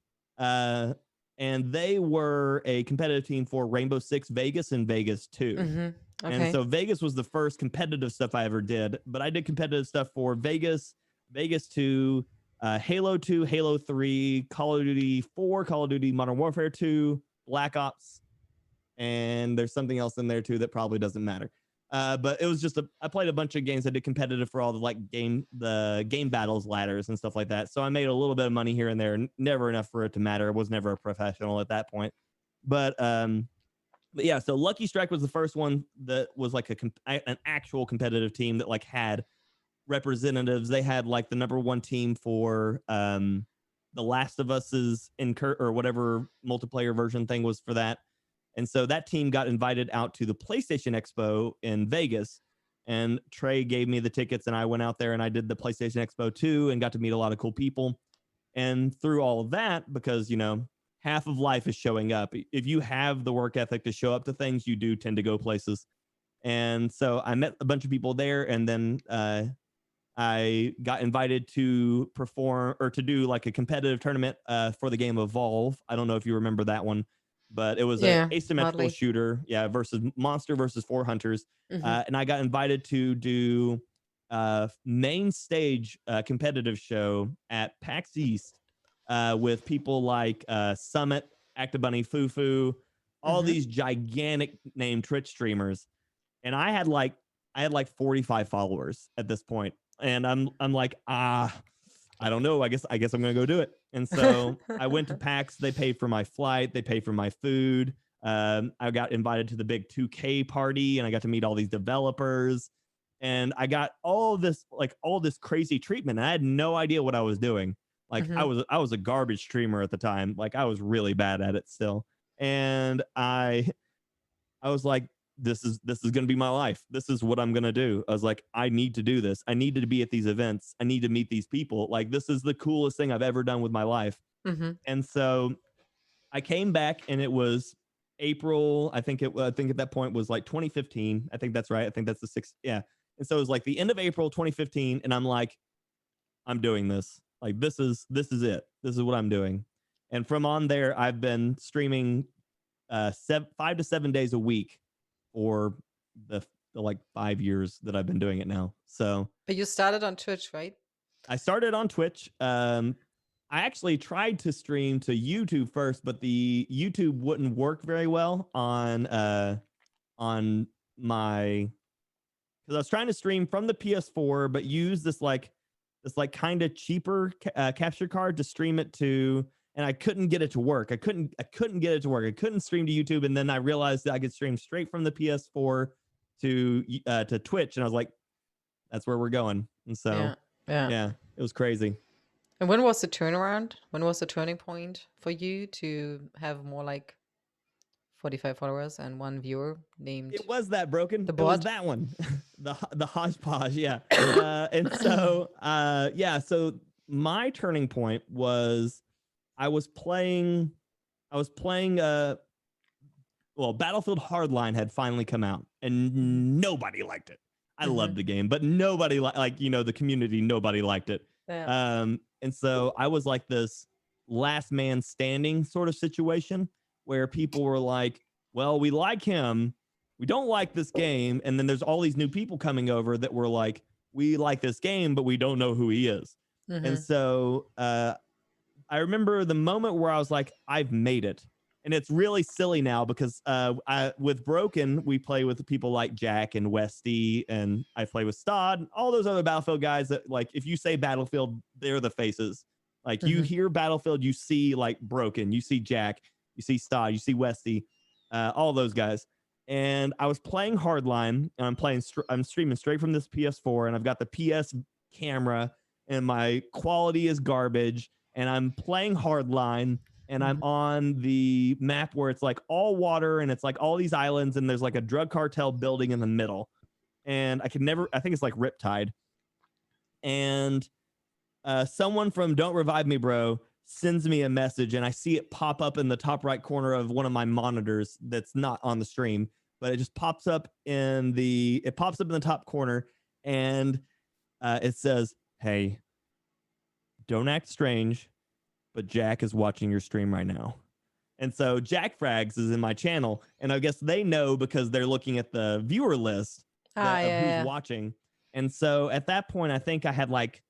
And they were a competitive team for Rainbow Six Vegas and Vegas 2. Okay. And so Vegas was the first competitive stuff I ever did, but I did competitive stuff for Vegas, Vegas 2, Halo 2, Halo 3, Call of Duty 4, Call of Duty Modern Warfare 2, Black Ops, and there's something else in there too that probably doesn't matter. But it was just I played a bunch of games. I did competitive for all the game battles ladders and stuff like that. So I made a little bit of money here and there, never enough for it to matter. I was never a professional at that point. But yeah, so Lucky Strike was the first one that was like an actual competitive team that like had representatives. They had like the #1 team for The Last of Us's or whatever multiplayer version thing was for that. And so that team got invited out to the PlayStation Expo in Vegas, and Trey gave me the tickets, and I went out there and I did the PlayStation Expo 2 and got to meet a lot of cool people. And through all of that, because, half of life is showing up. If you have the work ethic to show up to things, you do tend to go places. And so I met a bunch of people there, and then I got invited to perform or to do like a competitive tournament for the game Evolve. I don't know if you remember that one, but it was an asymmetrical shooter, versus Monster versus 4 Hunters. And I got invited to do main stage competitive show at PAX East with people like Summit, Actabunny, Fufu, all these gigantic name Twitch streamers. And I had like 45 followers at this point. And I'm like, I don't know. I guess I'm gonna go do it. And so I went to PAX. They paid for my flight. They paid for my food. I got invited to the big 2K party, and I got to meet all these developers. And I got all this crazy treatment. I had no idea what I was doing. Like I was a garbage streamer at the time. Like I was really bad at it still. And I was like, this is going to be my life. This is what I'm going to do. I was like, I need to do this. I need to be at these events. I need to meet these people. Like, this is the coolest thing I've ever done with my life. And so I came back, and it was April. I think at that point was like 2015. I think that's right. I think that's the 6th. Yeah. And so it was like the end of April, 2015. And I'm like, I'm doing this. Like, this is it. This is what I'm doing. And from on there, I've been streaming 5 to 7 days a week for the like 5 years that I've been doing it now. So, but you started on Twitch, right? I started on Twitch. I actually tried to stream to YouTube first, but the YouTube wouldn't work very well on my, because I was trying to stream from the PS4, but use this kind of cheaper capture card to stream it to. And I couldn't get it to work. I couldn't get it to work. I couldn't stream to YouTube. And then I realized that I could stream straight from the PS4 to Twitch. And I was like, that's where we're going. And so, yeah, it was crazy. And when was the turnaround? When was the turning point for you to have more like 45 followers and 1 viewer named? It was that broken. It was that one, the hodgepodge. Yeah. And so, so my turning point was, I was playing Battlefield Hardline had finally come out, and nobody liked it. I loved the game, but nobody the community, nobody liked it. And so I was like this last man standing sort of situation where people were like, well, we like him, we don't like this game. And then there's all these new people coming over that were like, we like this game, but we don't know who he is. And so I remember the moment where I was like, I've made it. And it's really silly now because with Broken, we play with people like Jack and Westy, and I play with Stod, all those other Battlefield guys that, like, if you say Battlefield, they're the faces. Like, you hear Battlefield, you see, like, Broken, you see Jack, you see Stod, you see Westy, all those guys. And I was playing Hardline, and I'm streaming straight from this PS4, and I've got the PS camera, and my quality is garbage, and I'm playing Hardline, and I'm on the map where it's like all water, and it's like all these islands, and there's like a drug cartel building in the middle. And I think it's like Riptide. And someone from Don't Revive Me, Bro sends me a message, and I see it pop up in the top right corner of one of my monitors that's not on the stream, but it just pops up in the top corner, and it says, "Hey, don't act strange, but Jack is watching your stream right now." And so Jack Frags is in my channel, and I guess they know because they're looking at the viewer list of who's watching. And so at that point, I think I had like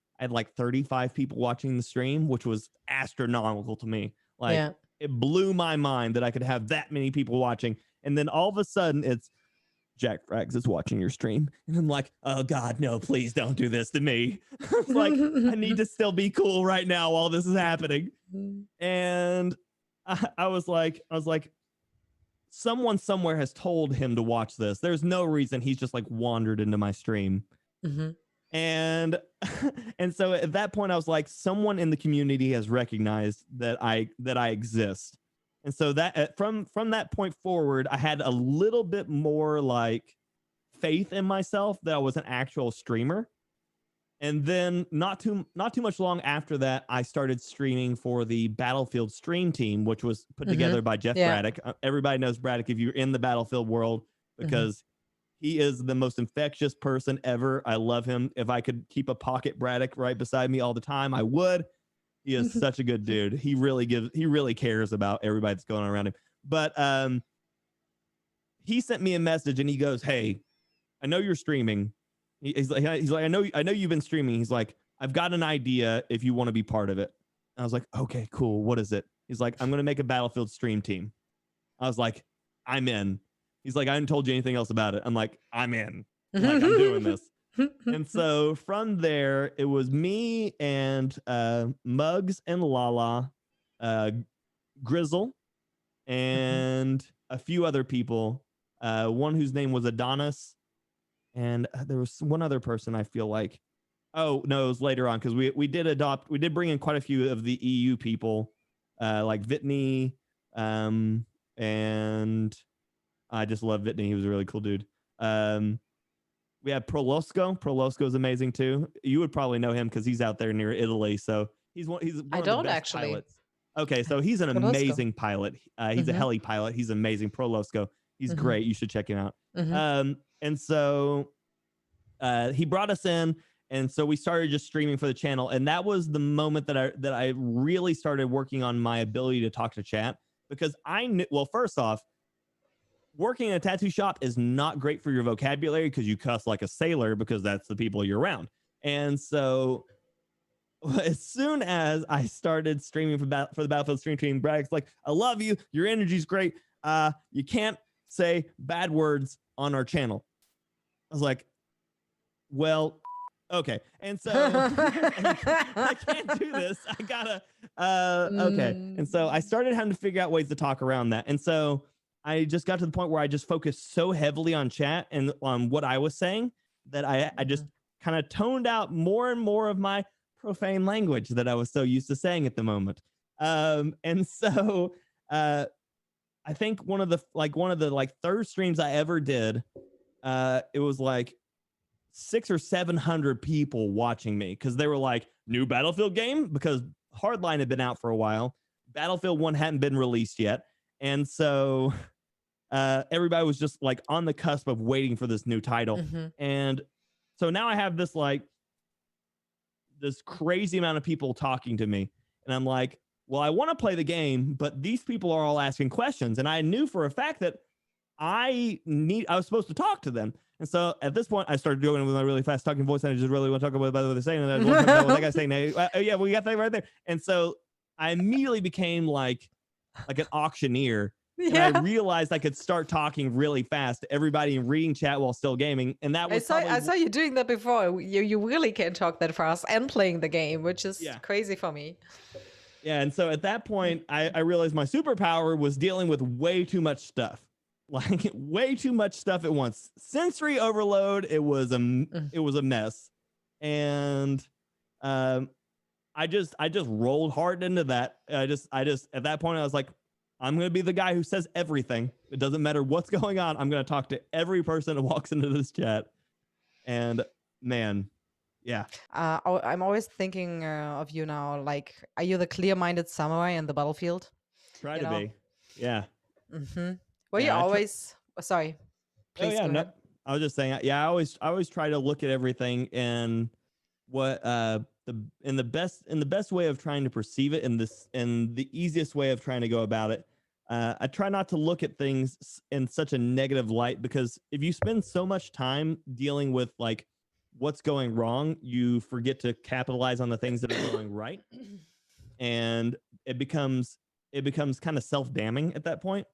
35 people watching the stream, which was astronomical to me. Like, it blew my mind that I could have that many people watching. And then all of a sudden it's, Jack Frags is watching your stream. And I'm like, oh God, no, please don't do this to me. It's like, I need to still be cool right now while this is happening. And I was like, someone somewhere has told him to watch this. There's no reason he's just like wandered into my stream. And so at that point I was like, someone in the community has recognized that I exist. And so that from that point forward, I had a little bit more like faith in myself that I was an actual streamer. And then not too much long after that, I started streaming for the Battlefield stream team, which was put together by Jeff Braddock. Everybody knows Braddock if you're in the Battlefield world, because he is the most infectious person ever. I love him. If I could keep a pocket Braddock right beside me all the time, I would. He is such a good dude. He really cares about everybody that's going on around him. But he sent me a message and he goes, "Hey, I know you're streaming." He's like, I know you've been streaming. He's like, "I've got an idea if you want to be part of it." And I was like, "Okay, cool. What is it?" He's like, "I'm going to make a Battlefield stream team." I was like, "I'm in." He's like, "I haven't told you anything else about it." I'm like, "I'm in. Like, I'm doing this." And so from there, it was me and Muggs and Lala, Grizzle, and a few other people. One whose name was Adonis. And there was one other person, I feel like. Oh, no, it was later on, because we did bring in quite a few of the EU people, like Vitney, and I just love Vitney. He was a really cool dude. We had Prolosco. Prolosco is amazing too. You would probably know him because he's out there near Italy. So he's one of the best pilots. Okay, so he's an amazing pilot. He's a heli pilot. He's amazing. Prolosco. He's great. You should check him out. And so he brought us in, and so we started just streaming for the channel. And that was the moment that I really started working on my ability to talk to chat, because I knew, well, first off, working in a tattoo shop is not great for your vocabulary because you cuss like a sailor, because that's the people you're around. And so as soon as I started streaming for the Battlefield stream team, Braddock's like, "I love you. Your energy's great. You can't say bad words on our channel." I was like, "Well, okay." And so I can't do this. I gotta, okay. And so I started having to figure out ways to talk around that. And so I just got to the point where I just focused so heavily on chat and on what I was saying that I just kind of toned out more and more of my profane language that I was so used to saying at the moment. And so I think one of the third streams I ever did, it was like 600 or 700 people watching me, because they were like, "New Battlefield game," because Hardline had been out for a while. Battlefield 1 hadn't been released yet. And so everybody was just like on the cusp of waiting for this new title. And so now I have this crazy amount of people talking to me, and I'm like, well, I want to play the game, but these people are all asking questions, and I knew for a fact that I was supposed to talk to them. And so at this point, I started going with my really fast talking voice, and I just really want to talk about what they're saying. And I want to talk about what that guy's saying. Yeah, we got that right there. And so I immediately became like like an auctioneer. And I Yeah. realized I could start talking really fast to everybody and reading chat while still gaming. And that I was saw probably, I saw you doing that before. You really can talk that fast and playing the game, which is yeah. crazy for me. Yeah. And so at that point, I realized my superpower was dealing with way too much stuff, like way too much stuff at once. Sensory overload. It was a mess. And um, I just rolled hard into that. I just at that point I was like, I'm gonna be the guy who says everything. It doesn't matter what's going on. I'm gonna talk to every person that walks into this chat. And man, yeah, I'm always thinking of you now. Like, are you the clear-minded samurai in the battlefield? try You to know? be. Yeah, Mm-hmm. Were you yeah. always? Sorry, Oh please yeah, go no. ahead. I was just saying. Yeah, I always try to look at everything and what in the best way of trying to perceive it in the easiest way of trying to go about it. I try not to look at things in such a negative light, because if you spend so much time dealing with like what's going wrong, you forget to capitalize on the things that are going right, and it becomes kind of self-damning at that point.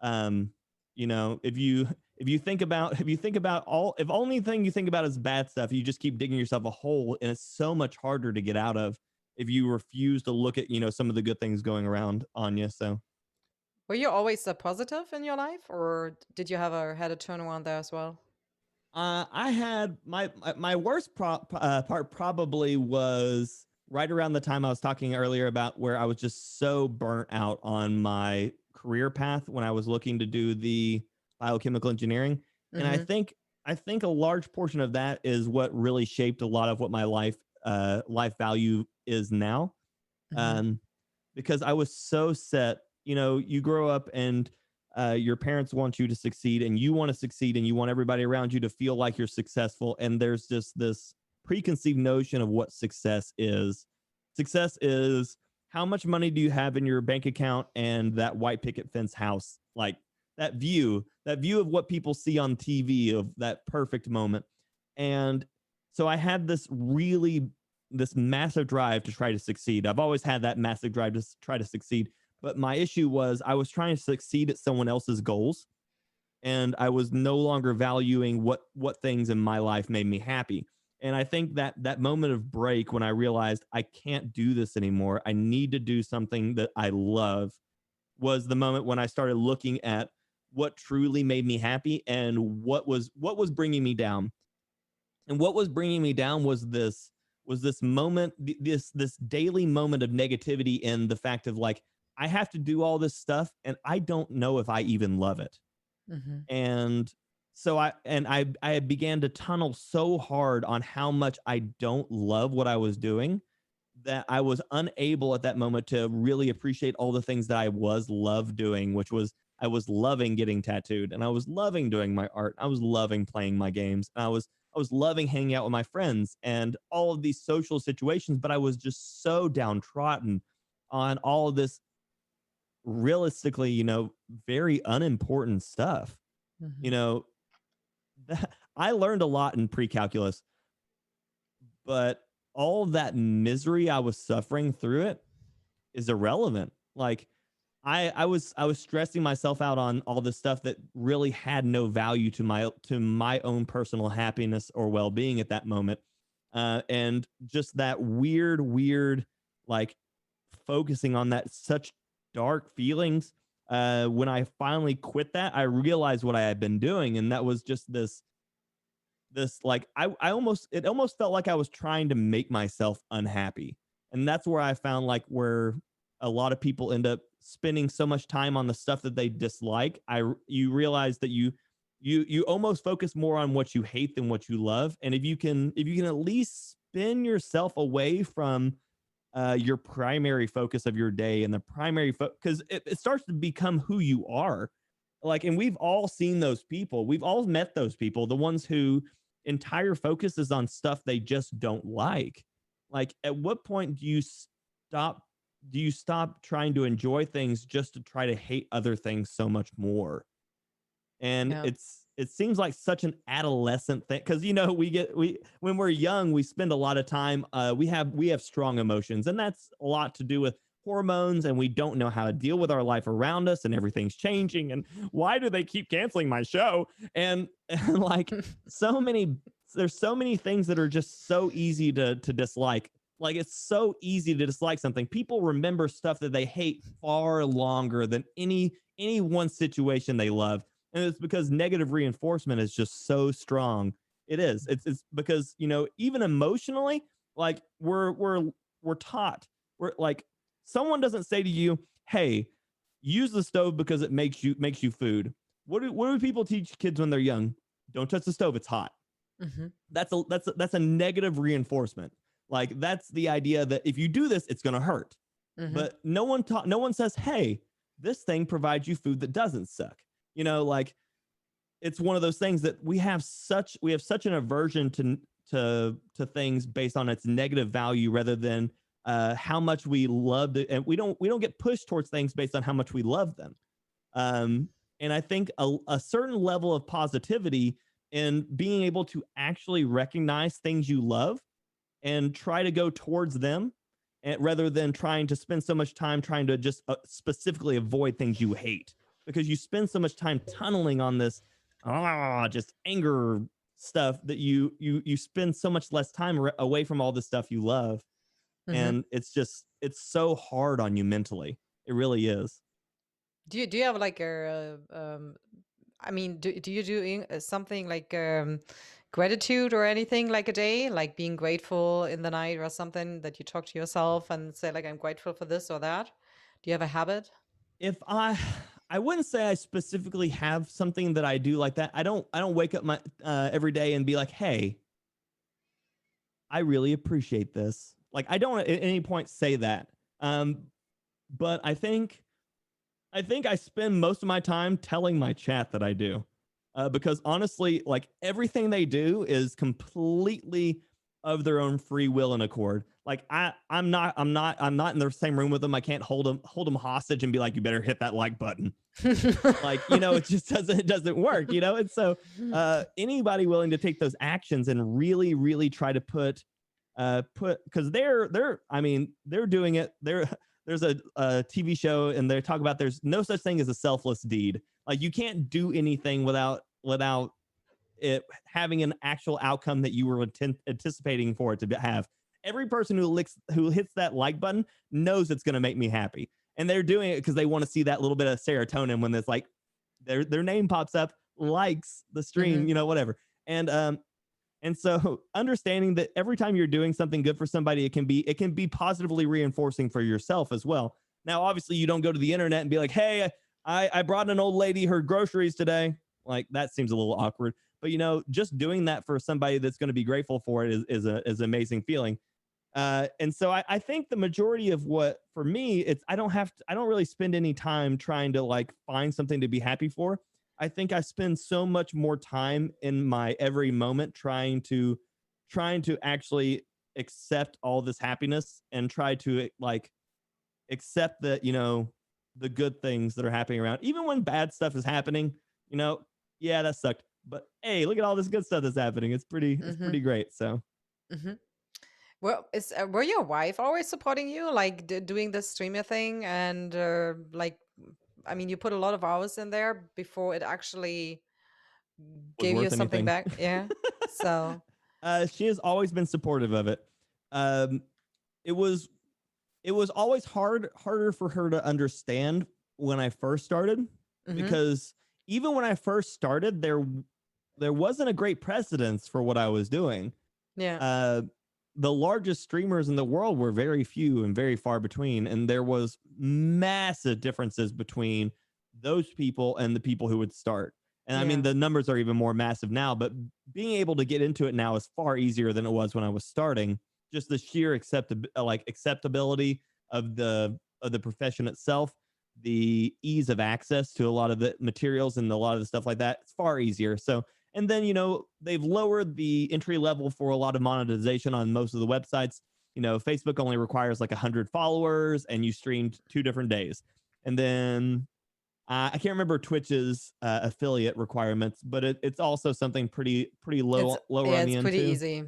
um you know, if you think about all if only thing you think about is bad stuff, you just keep digging yourself a hole, and it's so much harder to get out of if you refuse to look at, you know, some of the good things going around on you. So Were you always a positive in your life, or did you have had a turnaround there as well? I had my worst part probably was right around the time I was talking earlier about, where I was just so burnt out on my career path when I was looking to do the biochemical engineering. And Mm-hmm. I think a large portion of that is what really shaped a lot of what my life value is now. Mm-hmm. Um, because I was so set. You know, you grow up and your parents want you to succeed, and you want to succeed, and you want everybody around you to feel like you're successful. And there's just this preconceived notion of what success is. Success is how much money do you have in your bank account and that white picket fence house, like that view of what people see on TV of that perfect moment. And so I had this massive drive to try to succeed. I've always had that massive drive to try to succeed. But my issue was I was trying to succeed at someone else's goals, and I was no longer valuing what things in my life made me happy. And I think that that moment of break when I realized I can't do this anymore, I need to do something that I love, was the moment when I started looking at what truly made me happy and what was bringing me down. And what was bringing me down was this moment, this daily moment of negativity, in the fact of like, I have to do all this stuff and I don't know if I even love it. Mm-hmm. And so I began to tunnel so hard on how much I don't love what I was doing, that I was unable at that moment to really appreciate all the things that I was love doing, which was I was loving getting tattooed, and I was loving doing my art. I was loving playing my games. And I was loving hanging out with my friends and all of these social situations, but I was just so downtrodden on all of this realistically, you know, very unimportant stuff. Mm-hmm. You know, I learned a lot in pre-calculus, but all that misery I was suffering through it is irrelevant. Like I was stressing myself out on all this stuff that really had no value to my own personal happiness or well-being at that moment. And just that weird like focusing on that such dark feelings. When I finally quit that, I realized what I had been doing, and that was just this like I almost it almost felt like I was trying to make myself unhappy. And that's where I found like where a lot of people end up spending so much time on the stuff that they dislike. You realize that you almost focus more on what you hate than what you love. And if you can at least spin yourself away from your primary focus of your day, and the primary because it starts to become who you are. Like, and we've all seen those people, we've all met those people, the ones who entire focus is on stuff they just don't like at what point stop do you stop trying to enjoy things just to try to hate other things so much more? And Yeah. it seems like such an adolescent thing, because you know we when we're young we spend a lot of time we have strong emotions, and that's a lot to do with hormones and we don't know how to deal with our life around us and everything's changing. And why do they keep canceling my show? And like so many, there's so many things that are just so easy to dislike. Like it's so easy to dislike something. People remember stuff that they hate far longer than any one situation they love. And it's because negative reinforcement is just so strong. It is. It's because, you know, even emotionally, like we're taught. We're like someone doesn't say to you, "Hey, use the stove because it makes you food." What do people teach kids when they're young? Don't touch the stove, it's hot. Hmm. That's a negative reinforcement. Like that's the idea that if you do this, it's going to hurt. Hmm. But no one says, "Hey, this thing provides you food that doesn't suck." You know, like it's one of those things that we have such an aversion to things based on its negative value rather than how much we loved it, and we don't get pushed towards things based on how much we love them. Um, and I think a certain level of positivity in being able to actually recognize things you love and try to go towards them, and rather than trying to spend so much time trying to just specifically avoid things you hate, because you spend so much time tunneling on this just anger stuff that you spend so much less time away from all the stuff you love, Hmm. and it's so hard on you mentally. It really is. Do you have like a I mean, do you do something like gratitude or anything like a day, like being grateful in the night or something that you talk to yourself and say like I'm grateful for this or that? Do you have a habit? If I wouldn't say I specifically have something that I do like that. I don't wake up my every day and be like, "Hey, I really appreciate this." Like I don't at any point say that. Um, but I think I spend most of my time telling my chat that I do, because honestly, like everything they do is completely of their own free will and accord. Like I'm not in the same room with them. I can't hold them hostage and be like, "You better hit that like button." Like, you know, it just doesn't work, you know. And so anybody willing to take those actions and really try to put because they're I mean they're doing it. There's a TV show and they talk about there's no such thing as a selfless deed. Like you can't do anything without it having an actual outcome that you were anticipating for it to have. Every person who hits that like button knows it's going to make me happy, and they're doing it because they want to see that little bit of serotonin when it's like their name pops up, likes the stream, Hmm. you know, whatever. And so understanding that every time you're doing something good for somebody, it can be positively reinforcing for yourself as well. Now, obviously, you don't go to the internet and be like, "Hey, I brought an old lady her groceries today." Like that seems a little awkward. But you know, just doing that for somebody that's going to be grateful for it is an amazing feeling. And so I think the majority of what for me, it's I don't really spend any time trying to like find something to be happy for. I think I spend so much more time in my every moment trying to actually accept all this happiness and try to like accept that, you know, the good things that are happening around. Even when bad stuff is happening, you know, yeah, that sucked. But hey, look at all this good stuff that's happening. It's Hmm. pretty great. So Hmm. Well, is were your wife always supporting you, like doing the streamer thing, and like, I mean, you put a lot of hours in there before it actually was gave you worth something anything. back. Yeah. So. She has always been supportive of it. Um, it was it was always harder for her to understand when I first started, Hmm. because even when I first started, there wasn't a great precedence for what I was doing. Yeah. Uh, the largest streamers in the world were very few and very far between, and there was massive differences between those people and the people who would start. And I mean, Yeah. the numbers are even more massive now, but being able to get into it now is far easier than it was when I was starting. Just the sheer acceptability of the profession itself, the ease of access to a lot of the materials and a lot of the stuff like that, it's far easier. So, and then, you know, they've lowered the entry level for a lot of monetization on most of the websites. You know, Facebook only requires like 100 followers and you streamed 2 different days. And then I can't remember Twitch's affiliate requirements, but it's also something pretty It's lower yeah, on the it's end pretty too. easy.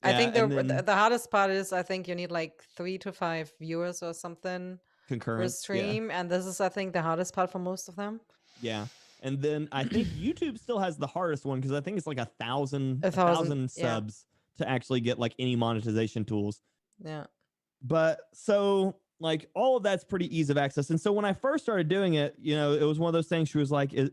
I Yeah, think and then the hardest part is I think you need like 3 to 5 viewers or something. concurrent. stream, and this is, I think, the hardest part for most of them. Yeah. And then I think YouTube still has the hardest one because I think it's like 1,000 Yeah. subs to actually get like any monetization tools. Yeah. But so like all of that's pretty ease of access. And so when I first started doing it, it was one of those things. She was like, is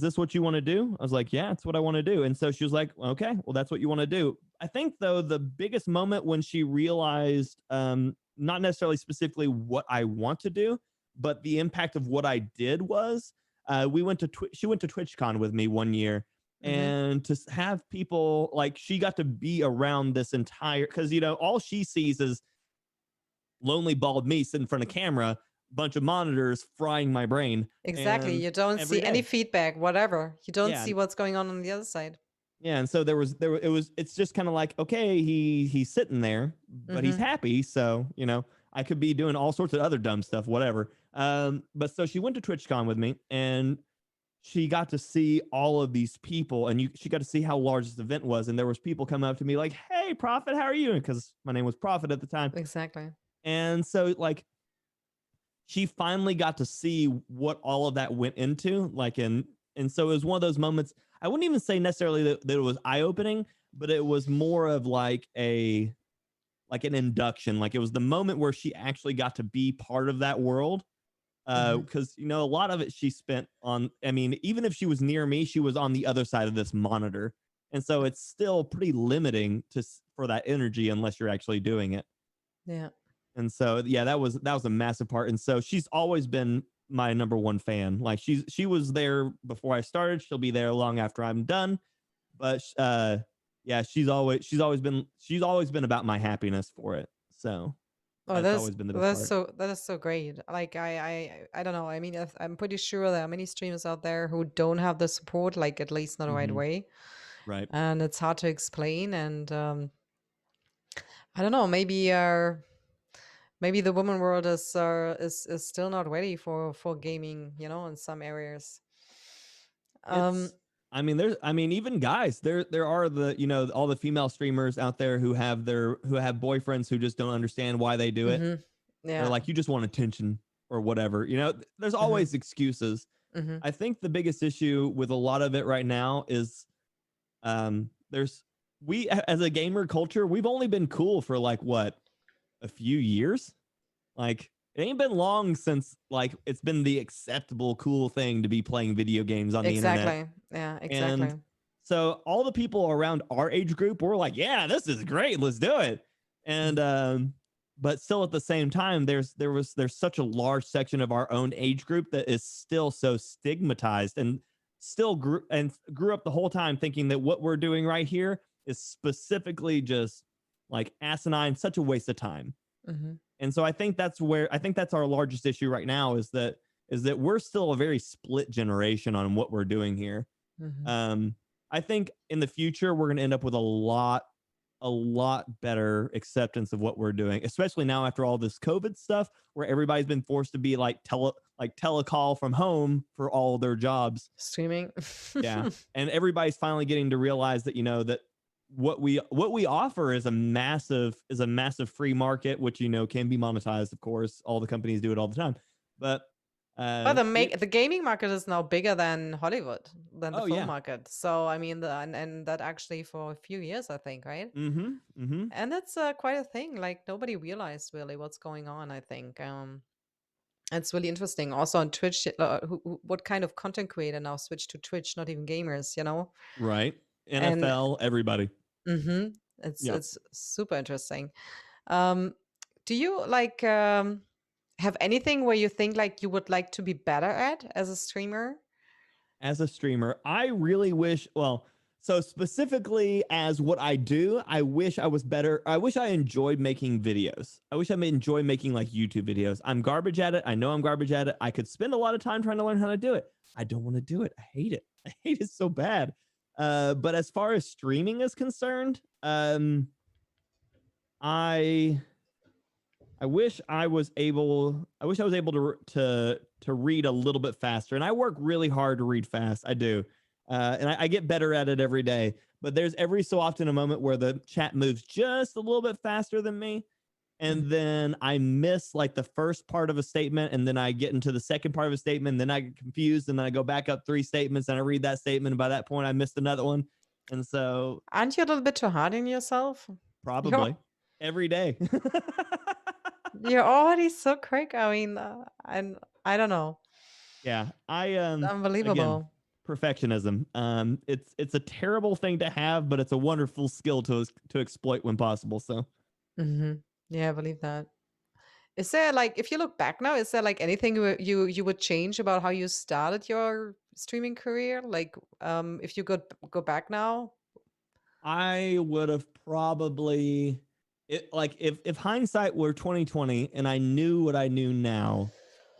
this what you want to do? I was like, yeah, it's what I want to do. And so she was like, okay, well, that's what you want to do. I think though, the biggest moment when she realized, not necessarily specifically what I want to do, but the impact of what I did was, she went to TwitchCon with me one year. And to have people like, she got to be around this entire, because all she sees is lonely bald me sitting in front of camera, bunch of monitors frying my brain. Exactly. You don't see any feedback, whatever. You don't see what's going on the other side. Yeah, and so it's just kind of like, okay, he's sitting there, but he's happy. So, I could be doing all sorts of other dumb stuff, whatever. But so she went to TwitchCon with me, and she got to see all of these people, and she got to see how large this event was. And there was people coming up to me like, hey, Prophet, how are you? Because my name was Prophet at the time. Exactly. And so like, she finally got to see what all of that went into, and so it was one of those moments. I wouldn't even say necessarily that it was eye-opening, but it was more of like an induction. Like it was the moment where she actually got to be part of that world. Because a lot of it she spent on, even if she was near me, she was on the other side of this monitor. And so it's still pretty limiting for that energy unless you're actually doing it. Yeah. And so, yeah, that was a massive part. And so she's always been my number one fan. Like she was there before I started. She'll be there long after I'm done. But yeah, she's always been about my happiness for it. So that's always been the best part. That is so great. Like I don't know. I mean, I'm pretty sure there are many streamers out there who don't have the support, like at least not the right way. Right. And it's hard to explain. And I don't know. Maybe the woman world is still not ready for gaming, in some areas. Even guys, there are the all the female streamers out there who have boyfriends who just don't understand why they do it. Yeah. They're like, you just want attention or whatever. There's always excuses. I think the biggest issue with a lot of it right now is we as a gamer culture, we've only been cool for like what, a few years. Like it ain't been long since like it's been the acceptable cool thing to be playing video games on the internet. Yeah, exactly. And so all the people around our age group were like, yeah, this is great, let's do it. And but still at the same time, there's such a large section of our own age group that is still so stigmatized and still grew up the whole time thinking that what we're doing right here is specifically just like asinine, such a waste of time. And so I think that's our largest issue right now is that we're still a very split generation on what we're doing here. I think in the future we're going to end up with a lot better acceptance of what we're doing, especially now after all this COVID stuff, where everybody's been forced to be like telecall from home for all their jobs, streaming. Yeah, and everybody's finally getting to realize that that what we offer is a massive free market, which can be monetized. Of course, all the companies do it all the time, but the gaming market is now bigger than Hollywood, than the film market. So I mean, and that actually for a few years, I think, right? And that's quite a thing. Like nobody realized really what's going on. I think it's really interesting. Also on Twitch, what kind of content creator now switched to Twitch? Not even gamers, Right? NFL, everybody. It's super interesting. Do you like have anything where you think like you would like to be better at as a streamer? As a streamer, I really wish, so specifically as what I do, I wish I was better. I wish I enjoyed making videos. I wish I enjoy making like YouTube videos. I'm garbage at it. I know I'm garbage at it. I could spend a lot of time trying to learn how to do it. I don't want to do it. I hate it. I hate it so bad. But as far as streaming is concerned, I wish I was able to read a little bit faster, and I work really hard to read fast. I do. And I get better at it every day, but there's every so often a moment where the chat moves just a little bit faster than me. and then I miss like the first part of a statement, and then I get into the second part of a statement, and then I get confused, and then I go back up 3 statements, and I read that statement, and by that point, I missed another one. And so Aren't you a little bit too hard on yourself? You're probably every day. you're already so quick. I mean, I don't know. Yeah, It's again, unbelievable. perfectionism. It's a terrible thing to have, but it's a wonderful skill to exploit when possible. So Hmm. Yeah, I believe that. Is there like, if you look back now, is there like anything you would change about how you started your streaming career? Like, if you could go back now. I would have probably it like if hindsight were 2020 and I knew what I knew now,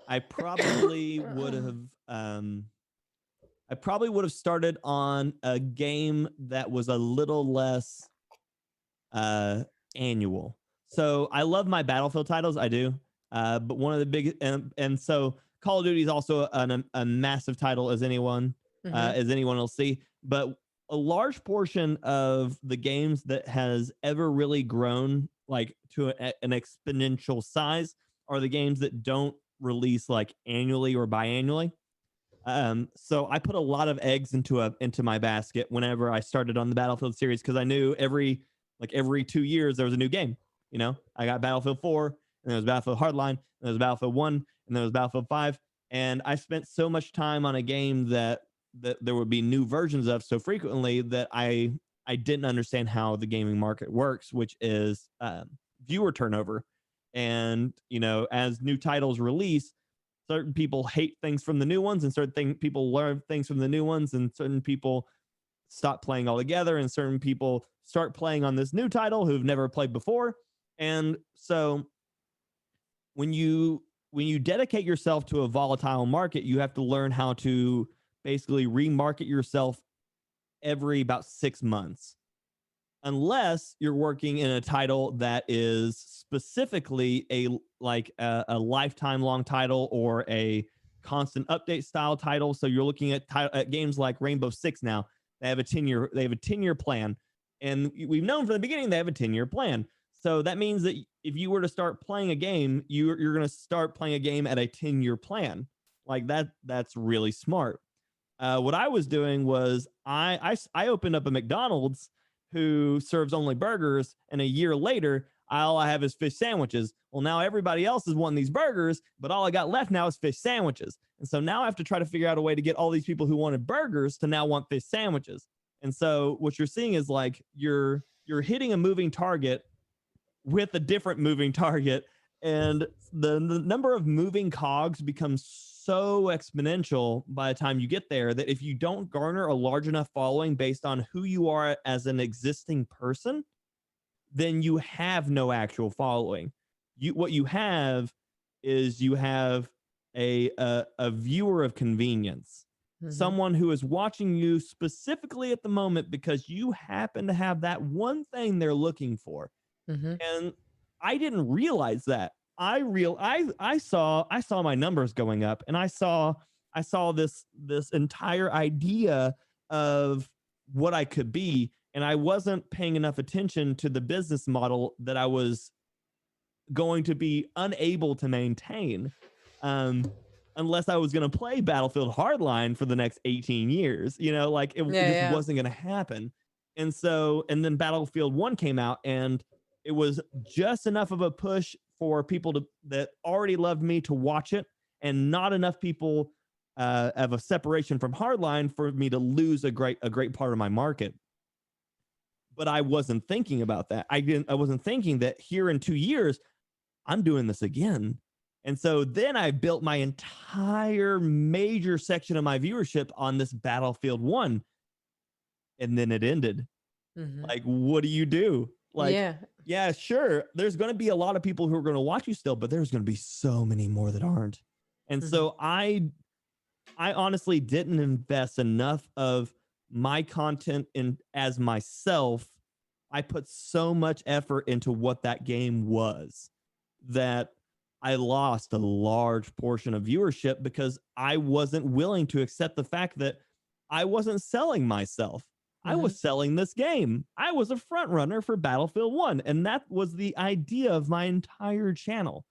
I probably would have started on a game that was a little less uh annual. So I love my Battlefield titles, I do. But one of the big and so Call of Duty is also a massive title Hmm. as anyone will see. But a large portion of the games that has ever really grown like to an exponential size are the games that don't release like annually or biannually. So I put a lot of eggs into my basket whenever I started on the Battlefield series because I knew every 2 years there was a new game. You know, I got Battlefield 4, and there was Battlefield Hardline, and there was Battlefield 1, and there was Battlefield 5, and I spent so much time on a game that there would be new versions of so frequently that I didn't understand how the gaming market works, which is viewer turnover. And you know, as new titles release, certain people hate things from the new ones, and people learn things from the new ones, and certain people stop playing altogether, and certain people start playing on this new title who've never played before. And so when you dedicate yourself to a volatile market, you have to learn how to basically remarket yourself every about 6 months, unless you're working in a title that is specifically a lifetime long title or a constant update style title. So you're looking at games like Rainbow Six now. They have a 10-year plan, and we've known from the beginning they have a 10-year plan. So that means that if you were to start playing a game, you're going to start playing a game at a 10-year plan. Like that's really smart. What I was doing was I opened up a McDonald's who serves only burgers, and a year later, all I have is fish sandwiches. Well, now everybody else is wanting these burgers, but all I got left now is fish sandwiches. And so now I have to try to figure out a way to get all these people who wanted burgers to now want fish sandwiches. And so what you're seeing is like you're hitting a moving target with a different moving target, and the number of moving cogs becomes so exponential by the time you get there that if you don't garner a large enough following based on who you are as an existing person, then you have no actual following. What you have is you have a viewer of convenience, Hmm. someone who is watching you specifically at the moment because you happen to have that one thing they're looking for. Hmm. And I didn't realize that. I saw my numbers going up, and I saw this entire idea of what I could be, and I wasn't paying enough attention to the business model that I was going to be unable to maintain, um, unless I was going to play Battlefield Hardline for the next 18 years. You know, like it Yeah, just yeah. wasn't going to happen. And then Battlefield 1 came out, and it was just enough of a push for people that already loved me to watch it, and not enough people of a separation from Hardline for me to lose a great part of my market. But I wasn't thinking about that. I wasn't thinking that here in 2 years I'm doing this again. And so then I built my entire major section of my viewership on this Battlefield 1, and then it ended. Hmm. Like, what do you do? Like, Yeah. yeah, sure, there's going to be a lot of people who are going to watch you still, but there's going to be so many more that aren't. And Hmm. so I honestly didn't invest enough of my content in as myself. I put so much effort into what that game was that I lost a large portion of viewership because I wasn't willing to accept the fact that I wasn't selling myself. I was selling this game. I was a front runner for Battlefield 1, and that was the idea of my entire channel.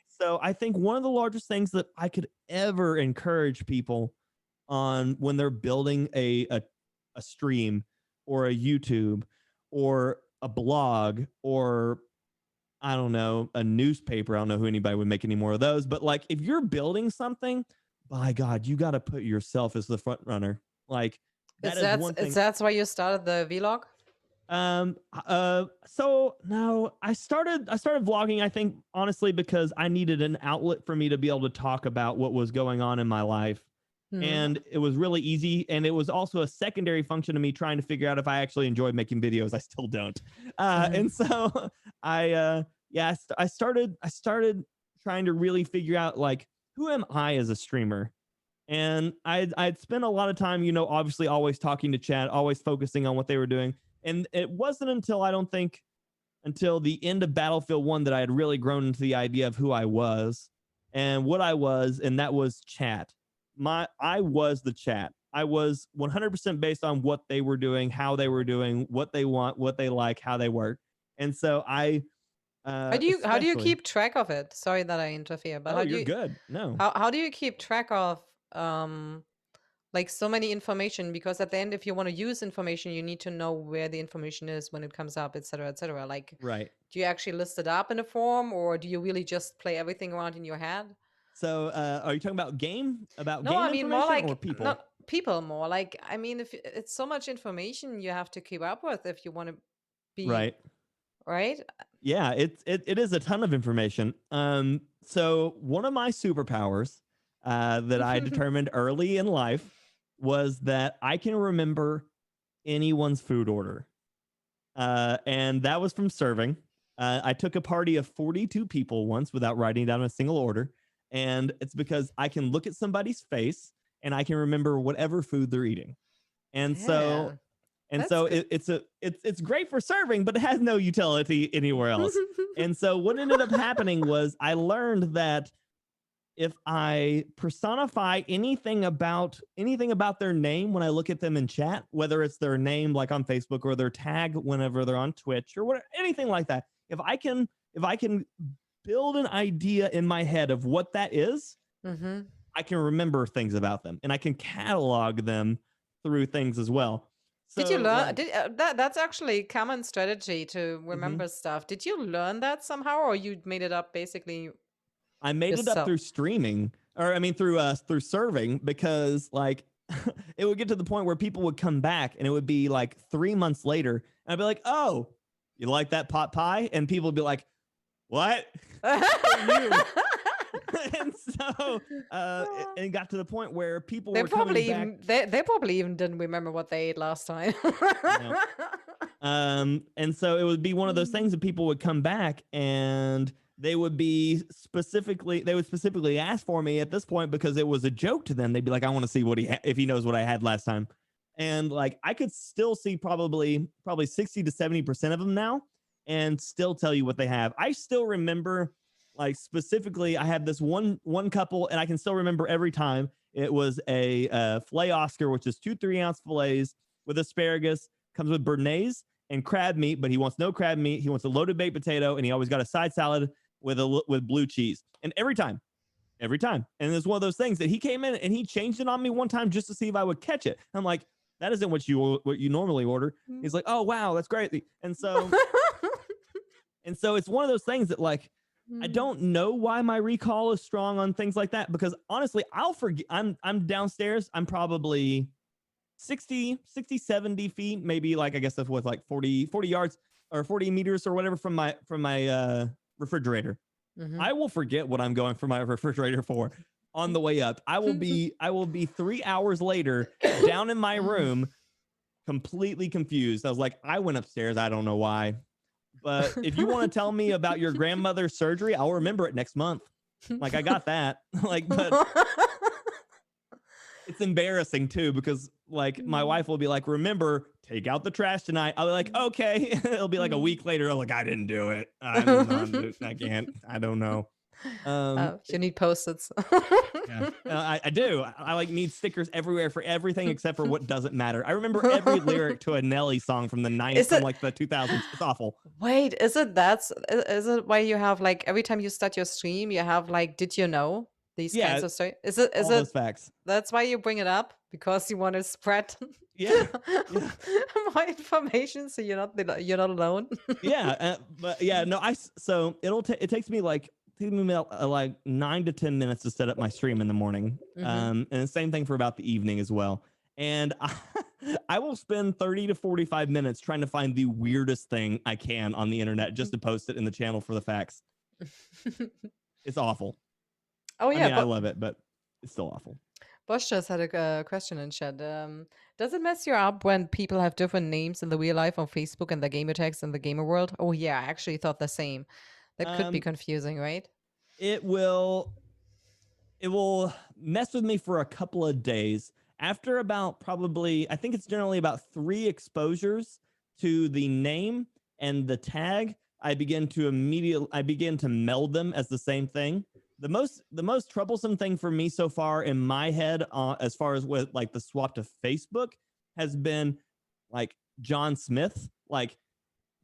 So I think one of the largest things that I could ever encourage people on when they're building a stream or a YouTube or a blog or I don't know, a newspaper. I don't know who anybody would make any more of those, but like if you're building something, by God, you got to put yourself as the front runner. Like that is one thing. That's why you started the vlog? So no, I started vlogging, I think, honestly, because I needed an outlet for me to be able to talk about what was going on in my life. And it was really easy. And it was also a secondary function of me trying to figure out if I actually enjoyed making videos. I still don't. And so I started trying to really figure out like, who am I as a streamer? And I'd spent a lot of time, you know, obviously always talking to chat, always focusing on what they were doing. And it wasn't until until the end of Battlefield 1 that I had really grown into the idea of who I was and what I was, and that was chat. I was the chat. I was 100% based on what they were doing, how they were doing, what they want, what they like, how they work. And so how do you keep track of it? Sorry that I interfere, but you're good. No. How do you keep track of like so many information? Because at the end, if you want to use information, you need to know where the information is when it comes up, et cetera, et cetera. Like, right. Do you actually list it up in a form, or do you really just play everything around in your head? So are you talking about game? No, I mean more like or people? Not people, more like, I mean, if it's so much information you have to keep up with if you want to be right. Yeah, it is a ton of information. So one of my superpowers that I determined early in life was that I can remember anyone's food order. And that was from serving. I took a party of 42 people once without writing down a single order. And it's because I can look at somebody's face and I can remember whatever food they're eating. And so it's great for serving, but it has no utility anywhere else. And so what ended up happening was I learned that if I personify anything about their name when I look at them in chat, whether it's their name like on Facebook or their tag whenever they're on Twitch or whatever, anything like that, if I can build an idea in my head of what that is, I can remember things about them and I can catalog them through things as well. So, did you learn? That's actually a common strategy to remember stuff. Did you learn that somehow, or you made it up basically? I made it up through streaming, or I mean through serving, because like it would get to the point where people would come back and it would be like 3 months later, and I'd be like, "Oh, you like that pot pie?" And people would be like, "What?" And so it got to the point where people were coming back. They probably even didn't remember what they ate last time. And so it would be one of those things that people would come back and they would specifically ask for me at this point because it was a joke to them. They'd be like, "I want to see what if he knows what I had last time." And like I could still see probably 60 to 70% of them now and still tell you what they have. I still remember, like specifically, I had this one couple, and I can still remember every time. It was a filet Oscar, which is 2 3-ounce fillets with asparagus, comes with béarnaise and crab meat, but he wants no crab meat. He wants a loaded baked potato, and he always got a side salad with blue cheese. And every time, and it's one of those things that he came in and he changed it on me one time just to see if I would catch it. I'm like, that isn't what you normally order. He's like, "Oh wow, that's great." And so it's one of those things that like. I don't know why my recall is strong on things like that, because honestly, I'll forget. I'm downstairs. I'm probably 60, 70 feet, maybe like, I guess that's what, like 40 yards or 40 meters or whatever from my refrigerator. I will forget what I'm going for my refrigerator for on the way up. I will be 3 hours later down in my room, completely confused. I was like, I went upstairs. I don't know why. But if you want to tell me about your grandmother's surgery, I'll remember it next month. Like I got that. Like, but it's embarrassing too, because like my wife will be like, "Remember, take out the trash tonight." I'll be like, "Okay." It'll be like a week later. I'm like, "I didn't do it. I can't. I don't know." You need post-its. Yeah, I do. I like need stickers everywhere for everything except for what doesn't matter. I remember every lyric to a Nelly song from the 90s, Is from it? like the 2000s. It's awful. Wait, is it why you have like every time you start your stream, you have like, did you know these kinds Yeah, of stories? Is all it those facts. that's why you bring it up? Because you want to spread Yeah, yeah, more information so you're not alone. yeah. But yeah, no, so it takes me like like 9 to 10 minutes to set up my stream in the morning. Hmm. And the same thing for about the evening as well. And I will spend 30 to 45 minutes trying to find the weirdest thing I can on the internet just to post it in the channel for the facts. It's awful. Oh I yeah, mean, I but love it, but it's still awful. Bosch just had a question in chat. Does it mess you up when people have different names in the real life on Facebook and the gamer tags in the gamer world? Oh yeah, I actually thought the same. That could be Um, confusing, right? it will mess with me for a couple of days. After about probably, I think it's generally about 3 exposures to the name and the tag, I begin to meld them as the same thing. The most troublesome thing for me so far in my head, as far as with like the swap to Facebook, has been like John Smith. Like,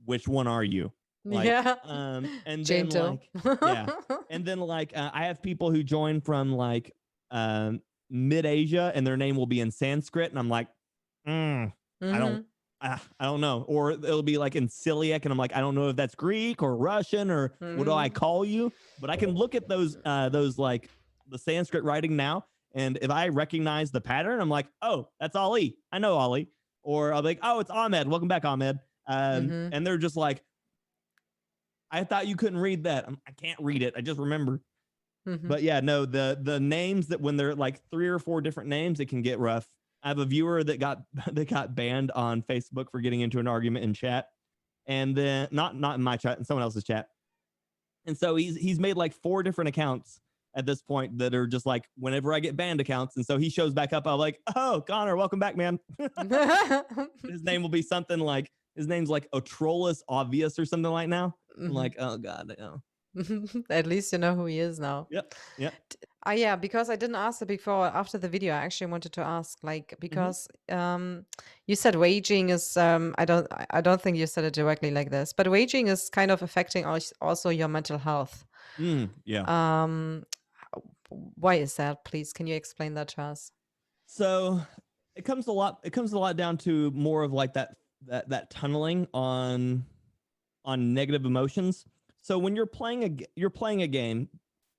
which one are you? Like, Yeah. and Jane then Doe. like, yeah, and then like I have people who join from like mid Asia, and their name will be in Sanskrit, and I'm like, I don't. Hmm. I don't know, or it'll be like in Syriac, and I'm like, I don't know if that's Greek or Russian or what do I Hmm. call you? But I can look at those like the Sanskrit writing now, and if I recognize the pattern, I'm like, oh, that's Ali. I know Ali. Or I'll be like, oh, it's Ahmed. Welcome back, Ahmed. Hmm. And they're just like, I thought you couldn't read that. I can't read it. I just remember. Hmm. But yeah, no, the names that when they're like 3 or 4 different names, it can get rough. I have a viewer that got that got banned on Facebook for getting into an argument in chat, and then not in my chat, in someone else's chat. And so he's made like 4 different accounts at this point that are just like whenever I get banned accounts, and so he shows back up. I'm like, oh, Connor, welcome back, man. His name will be something like his name's like Otrolus Obvious or something like now. I'm Hmm. like, oh god, no. At least you know who he is now. Yep, yep. Yeah, because I didn't ask it before. After the video, I actually wanted to ask, like, Mm-hmm. because you said waging is I don't think you said it directly like this, but waging is kind of affecting also your mental health. Yeah. Um, why is that? Please, can you explain that to us? So it comes a lot down to more of like that tunneling on negative emotions. So when you're playing a game,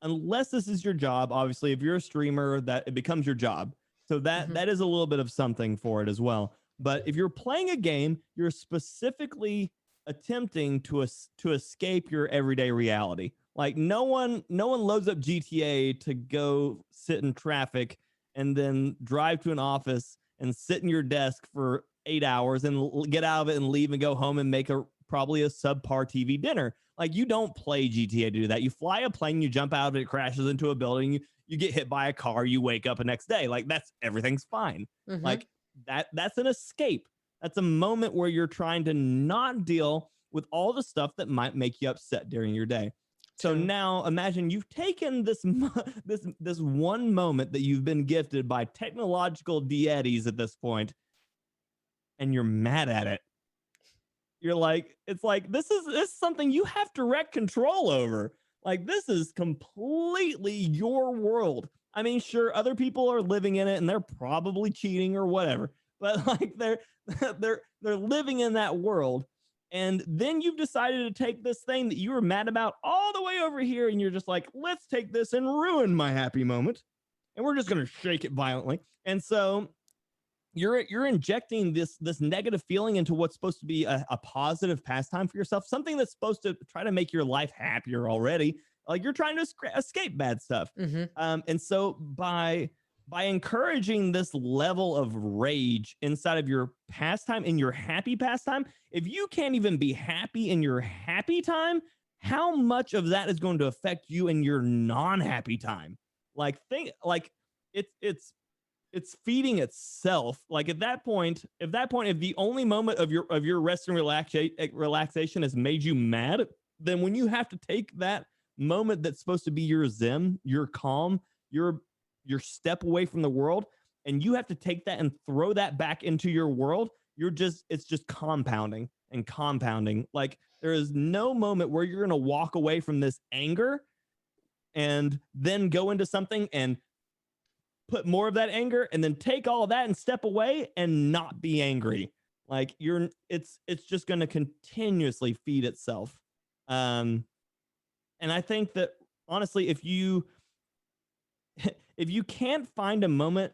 unless this is your job, obviously, if you're a streamer, that it becomes your job. So that Hmm. that is a little bit of something for it as well. But if you're playing a game, you're specifically attempting to escape your everyday reality. Like no one loads up GTA to go sit in traffic and then drive to an office and sit in your desk for 8 hours and get out of it and leave and go home and make probably a subpar TV dinner. Like, you don't play GTA to do that. You fly a plane, you jump out of it, it crashes into a building, you get hit by a car, you wake up the next day. Like, everything's fine. Hmm. Like, that's an escape. That's a moment where you're trying to not deal with all the stuff that might make you upset during your day. So True. now imagine you've taken this one moment that you've been gifted by technological deities at this point, and you're mad at it. You're like, it's like this is something you have direct control over. Like, this is completely your world. I mean, sure, other people are living in it and they're probably cheating or whatever, but like they're living in that world. And then you've decided to take this thing that you were mad about all the way over here, and you're just like, let's take this and ruin my happy moment. And we're just gonna shake it violently. And so you're injecting this negative feeling into what's supposed to be a positive pastime for yourself, something that's supposed to try to make your life happier already. Like, you're trying to escape bad stuff. Hmm. And so by encouraging this level of rage inside of your pastime, in your happy pastime, if you can't even be happy in your happy time, how much of that is going to affect you in your non-happy time? Like, think like it's feeding itself. Like, at that point, if the only moment of your rest and relaxation has made you mad, then when you have to take that moment that's supposed to be your zen, your calm, your step away from the world, and you have to take that and throw that back into your world, it's just compounding and compounding. Like there is no moment where you're going to walk away from this anger and then go into something and put more of that anger and then take all of that and step away and not be angry. Like it's just going to continuously feed itself. And I think that honestly, if you can't find a moment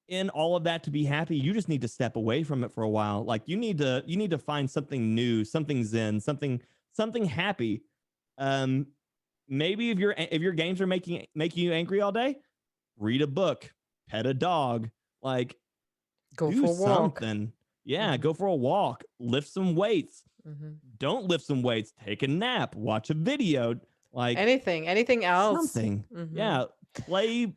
in all of that to be happy, you just need to step away from it for a while. Like you need to find something new, something zen, something happy. Maybe if your games are making you angry all day, read a book, pet a dog, like Go do for a walk. something. Yeah, go for a walk, lift some weights. Don't lift some weights, take a nap, watch a video, like anything else. something. Yeah, play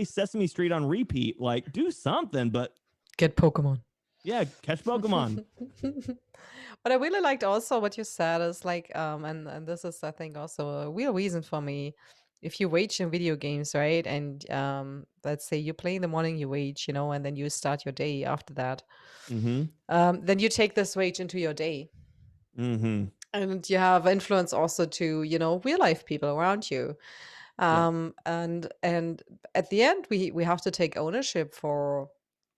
Sesame Street on repeat, like do something, but get Pokemon. Yeah, catch Pokemon. What I really liked also what you said is like, and this is I think also a real reason for me. If you wage in video games, right, and let's say you play in the morning, you wage, and then you start your day after that. Then you take this wage into your day, and you have influence also to real life people around you. And at the end, we have to take ownership for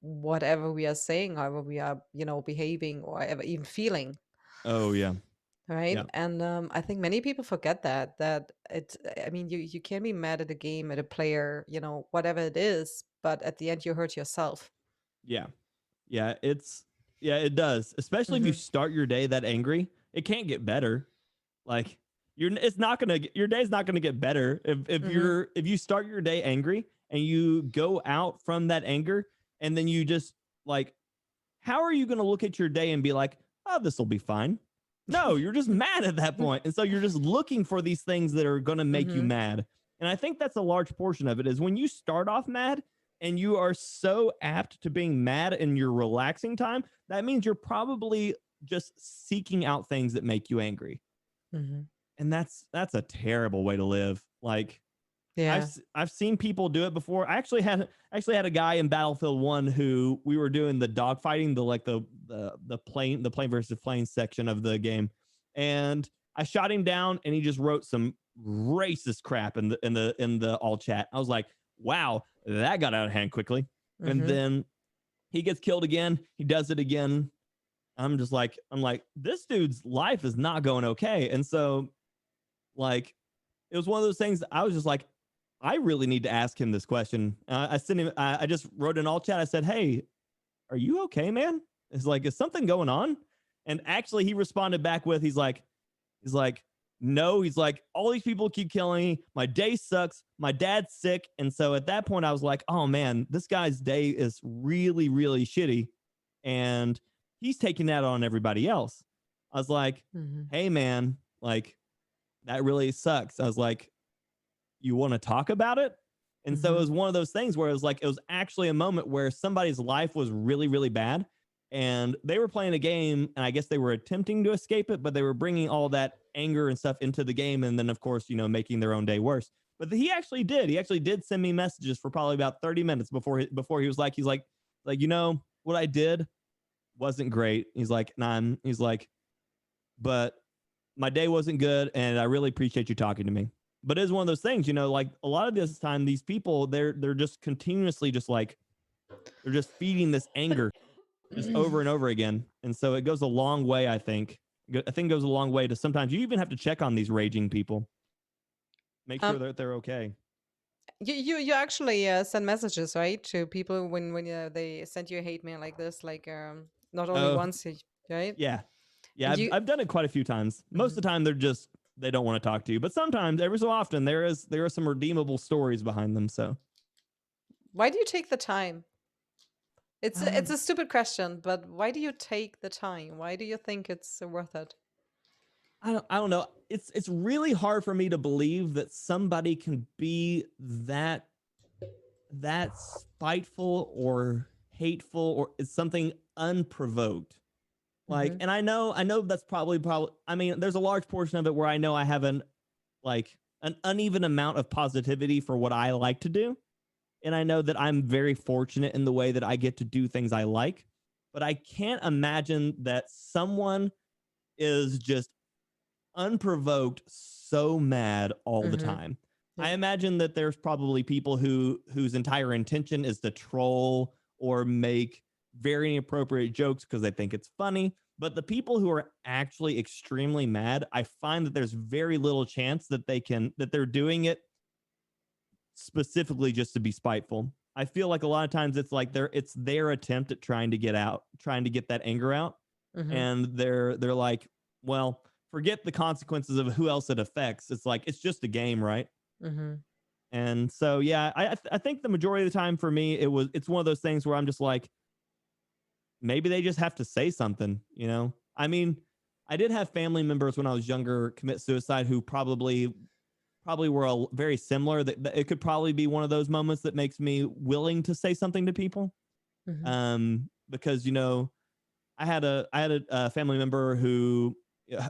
whatever we are saying, however we are, behaving or ever even feeling. Oh yeah. Right. Yeah. And I think many people forget that it's, I mean, you can be mad at a game, at a player, whatever it is, but at the end you hurt yourself. Yeah. Yeah. It does. Especially if you start your day that angry, it can't get better. Like your day's not gonna get better if you start your day angry and you go out from that anger and then you just like, how are you gonna look at your day and be like, oh, this will be fine? No, you're just mad at that point. And so you're just looking for these things that are going to make you mad. And I think that's a large portion of it is when you start off mad and you are so apt to being mad in your relaxing time, that means you're probably just seeking out things that make you angry. And that's a terrible way to live. Like, yeah, I've seen people do it before. I actually had a guy in Battlefield 1 who we were doing the dogfighting, the plane versus plane section of the game, and I shot him down, and he just wrote some racist crap in the all chat. I was like, wow, that got out of hand quickly. And then he gets killed again. He does it again. I'm like, this dude's life is not going okay. And so, like, it was one of those things. I was just like, I really need to ask him this question. I sent him. I just wrote in all chat. I said, "Hey, are you okay, man? It's like, is something going on?" And actually, he responded back with, he's like, no. He's like, all these people keep killing me. My day sucks. My dad's sick. And so at that point, I was like, oh man, this guy's day is really, really shitty, and he's taking that on everybody else. I was like, hey man, like that really sucks. I was like, you want to talk about it? And so it was one of those things where it was actually a moment where somebody's life was really, really bad and they were playing a game and I guess they were attempting to escape it, but they were bringing all that anger and stuff into the game. And then of course, making their own day worse. But he actually did send me messages for probably about 30 minutes before he was like, what I did wasn't great. He's like, but my day wasn't good. And I really appreciate you talking to me. But it's one of those things, like a lot of this time, these people, they're just continuously just like, they're just feeding this anger just over and over again. And so it goes a long way, I think. It goes a long way to sometimes you even have to check on these raging people. Make sure that they're okay. You actually send messages, right, to people when they send you a hate mail like this, like not only once, right? Yeah. Yeah, I've done it quite a few times. Most of the time they don't want to talk to you, but sometimes, every so often, there are some redeemable stories behind them. So why do you take the time? It's a stupid question, but why do you take the time? Why do you think it's worth it? I don't know. It's really hard for me to believe that somebody can be that spiteful or hateful or it's something unprovoked. Like, and I know that's probably, I mean, there's a large portion of it where I know I haven't, like, an uneven amount of positivity for what I like to do. And I know that I'm very fortunate in the way that I get to do things I like, but I can't imagine that someone is just unprovoked so mad all the time. I imagine that there's probably people whose entire intention is to troll or make very inappropriate jokes because they think it's funny. But the people who are actually extremely mad, I find that there's very little chance that they're doing it specifically just to be spiteful. I feel like a lot of times it's like it's their attempt at trying to get that anger out. And they're like, well, forget the consequences of who else it affects. It's like, it's just a game, right? And so, yeah, I think the majority of the time for me, it's one of those things where I'm just like, maybe they just have to say something, you know? I mean, I did have family members when I was younger commit suicide who probably were very similar. That it could probably be one of those moments that makes me willing to say something to people. Because, you know, I had a family member who,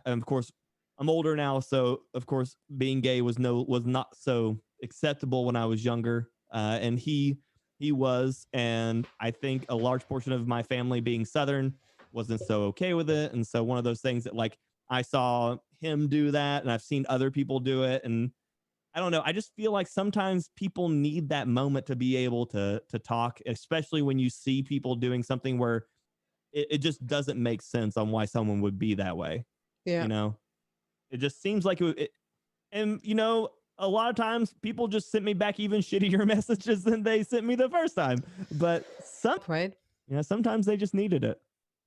of course, I'm older now, so of course being gay was not so acceptable when I was younger, and he was, and I think a large portion of my family being Southern wasn't so okay with it, and so one of those things that, like, I saw him do that, and I've seen other people do it, and I don't know. I just feel like sometimes people need that moment to be able to talk, especially when you see people doing something where it just doesn't make sense on why someone would be that way. You know, it just seems like and you know, a lot of times people just sent me back even shittier messages than they sent me the first time. But sometimes they just needed it.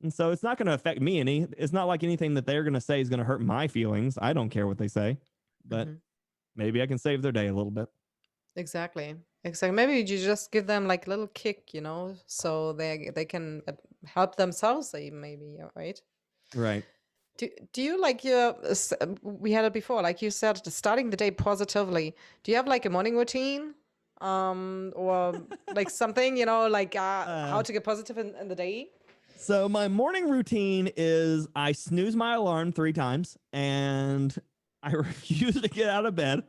And so it's not going to affect me any. It's not like anything that they're going to say is going to hurt my feelings. I don't care what they say, but maybe I can save their day a little bit. Exactly. Maybe you just give them like a little kick, you know, so they can help themselves, maybe, right? Right. Do you like we had it before, like you said, starting the day positively. Do you have like a morning routine, or like something, you know, like how to get positive in the day? So my morning routine is I snooze my alarm 3 times and I refuse to get out of bed.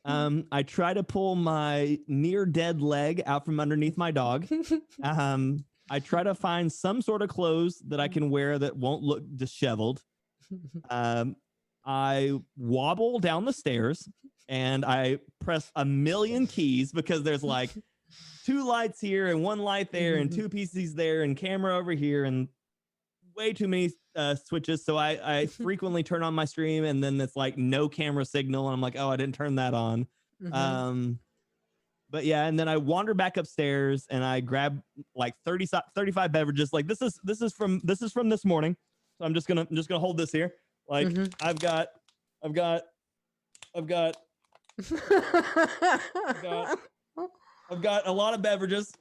I try to pull my near dead leg out from underneath my dog. I try to find some sort of clothes that I can wear that won't look disheveled. I wobble down the stairs and I press a million keys because there's like 2 lights here and 1 light there and 2 PCs there and camera over here and way too many switches. So I frequently turn on my stream and then it's like no camera signal. And I'm like, oh, I didn't turn that on. But yeah, and then I wander back upstairs and I grab like 35 beverages. Like this is from this morning. So I'm just gonna hold this here. Like I've got a lot of beverages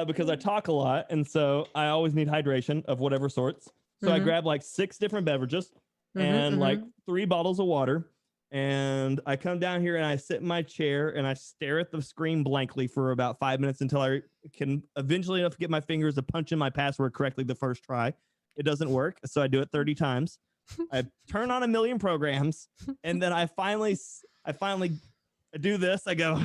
because I talk a lot, and so I always need hydration of whatever sorts. So I grab like 6 different beverages and like 3 bottles of water, and I come down here and I sit in my chair and I stare at the screen blankly for about 5 minutes until I can eventually enough to get my fingers to punch in my password correctly the first try. It doesn't work, so I do it 30 times. I turn on a million programs, and then I finally do this. I go,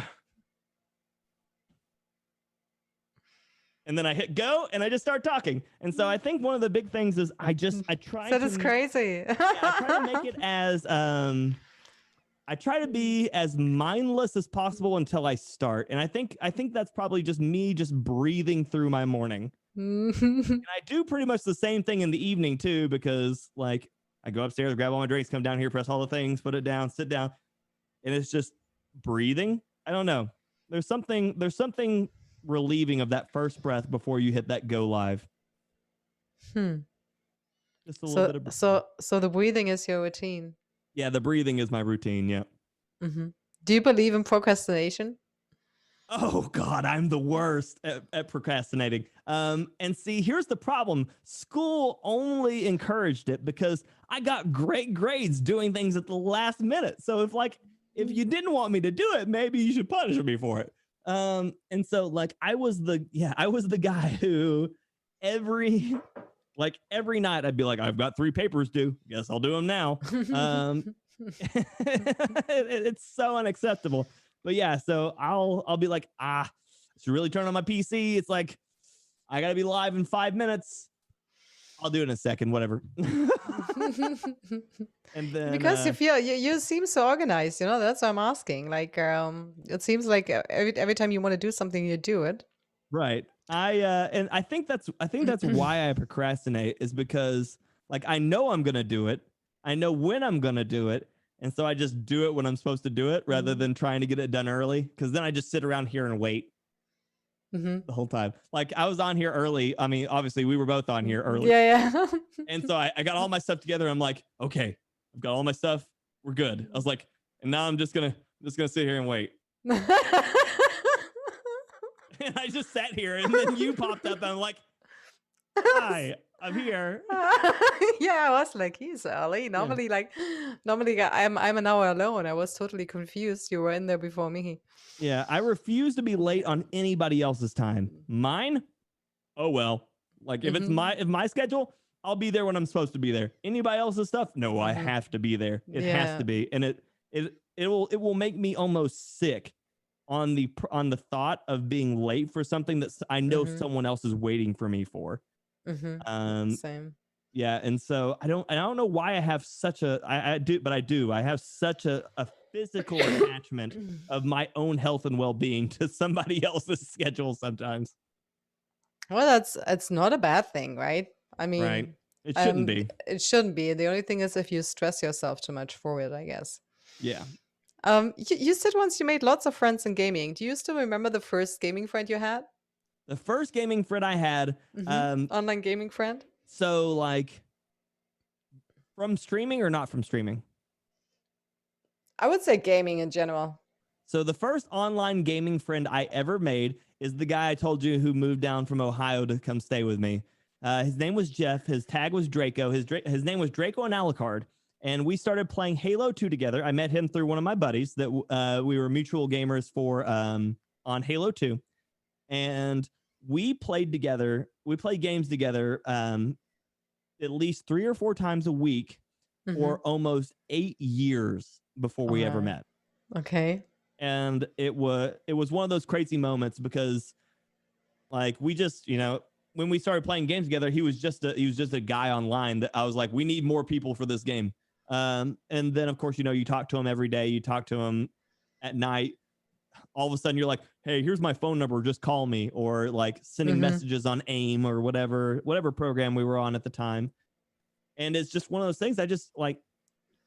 and then I hit go, and I just start talking. And so I think one of the big things is I try. That is crazy. Yeah, I try to make it as I try to be as mindless as possible until I start. And I think that's probably just me just breathing through my morning. And I do pretty much the same thing in the evening too, because like I go upstairs, grab all my drinks, come down here, press all the things, put it down, sit down, and it's just breathing. I don't know. There's something relieving of that first breath before you hit that go live. Just a little bit of breathing. So the breathing is your routine. Yeah, the breathing is my routine. Yeah. Do you believe in procrastination? Oh God, I'm the worst at procrastinating. And see, here's the problem. School only encouraged it because I got great grades doing things at the last minute. So if you didn't want me to do it, maybe you should punish me for it. And so like I was the guy who every night I'd be like, I've got 3 papers due. Guess I'll do them now. It's so unacceptable. But yeah, so I'll be like, I should really turn on my PC. It's like I gotta be live in 5 minutes. I'll do it in a second, whatever. And then Because you seem so organized, that's why I'm asking. Like, it seems like every time you want to do something, you do it. right. I think that's why I procrastinate, is because like I know I'm gonna do it. I know when I'm gonna do it. And so I just do it when I'm supposed to do it rather than trying to get it done early. Cause then I just sit around here and wait the whole time. Like I was on here early. I mean, obviously we were both on here early. Yeah. And so I got all my stuff together. I'm like, okay, I've got all my stuff. We're good. I was like, and now I'm just gonna sit here and wait. And I just sat here, and then you popped up, and I'm like, hi, I'm here. Yeah, I was like, he's early. Normally, I'm an hour alone. I was totally confused. You were in there before me. Yeah, I refuse to be late on anybody else's time. Mine? Oh well. Like if it's my schedule, I'll be there when I'm supposed to be there. Anybody else's stuff? No, I have to be there. It has to be. And it will make me almost sick on the thought of being late for something that I know someone else is waiting for me for. Same. Yeah, and so I don't know why I have such a I have such a physical attachment of my own health and well-being to somebody else's schedule sometimes. Well, it's not a bad thing, right? I mean, right. It shouldn't be. It shouldn't be. The only thing is if you stress yourself too much for it, I guess. Yeah. You said once you made lots of friends in gaming. Do you still remember the first gaming friend you had? The first gaming friend I had, online gaming friend? So like from streaming or not from streaming? I would say gaming in general. So the first online gaming friend I ever made is the guy I told you who moved down from Ohio to come stay with me. His name was Jeff. His tag was Draco. His name was Draco and Alucard. And we started playing Halo 2 together. I met him through one of my buddies that we were mutual gamers for on Halo 2. And we played together. We played games together at least 3 or 4 times a week for almost 8 years before we ever met. Okay. And it was one of those crazy moments because like we just, when we started playing games together, he was just a guy online that I was like, we need more people for this game. And then of course, you talk to him every day, you talk to him at night. All of a sudden you're like, hey, here's my phone number, just call me, or like sending messages on AIM or whatever program we were on at the time. And it's just one of those things I just like,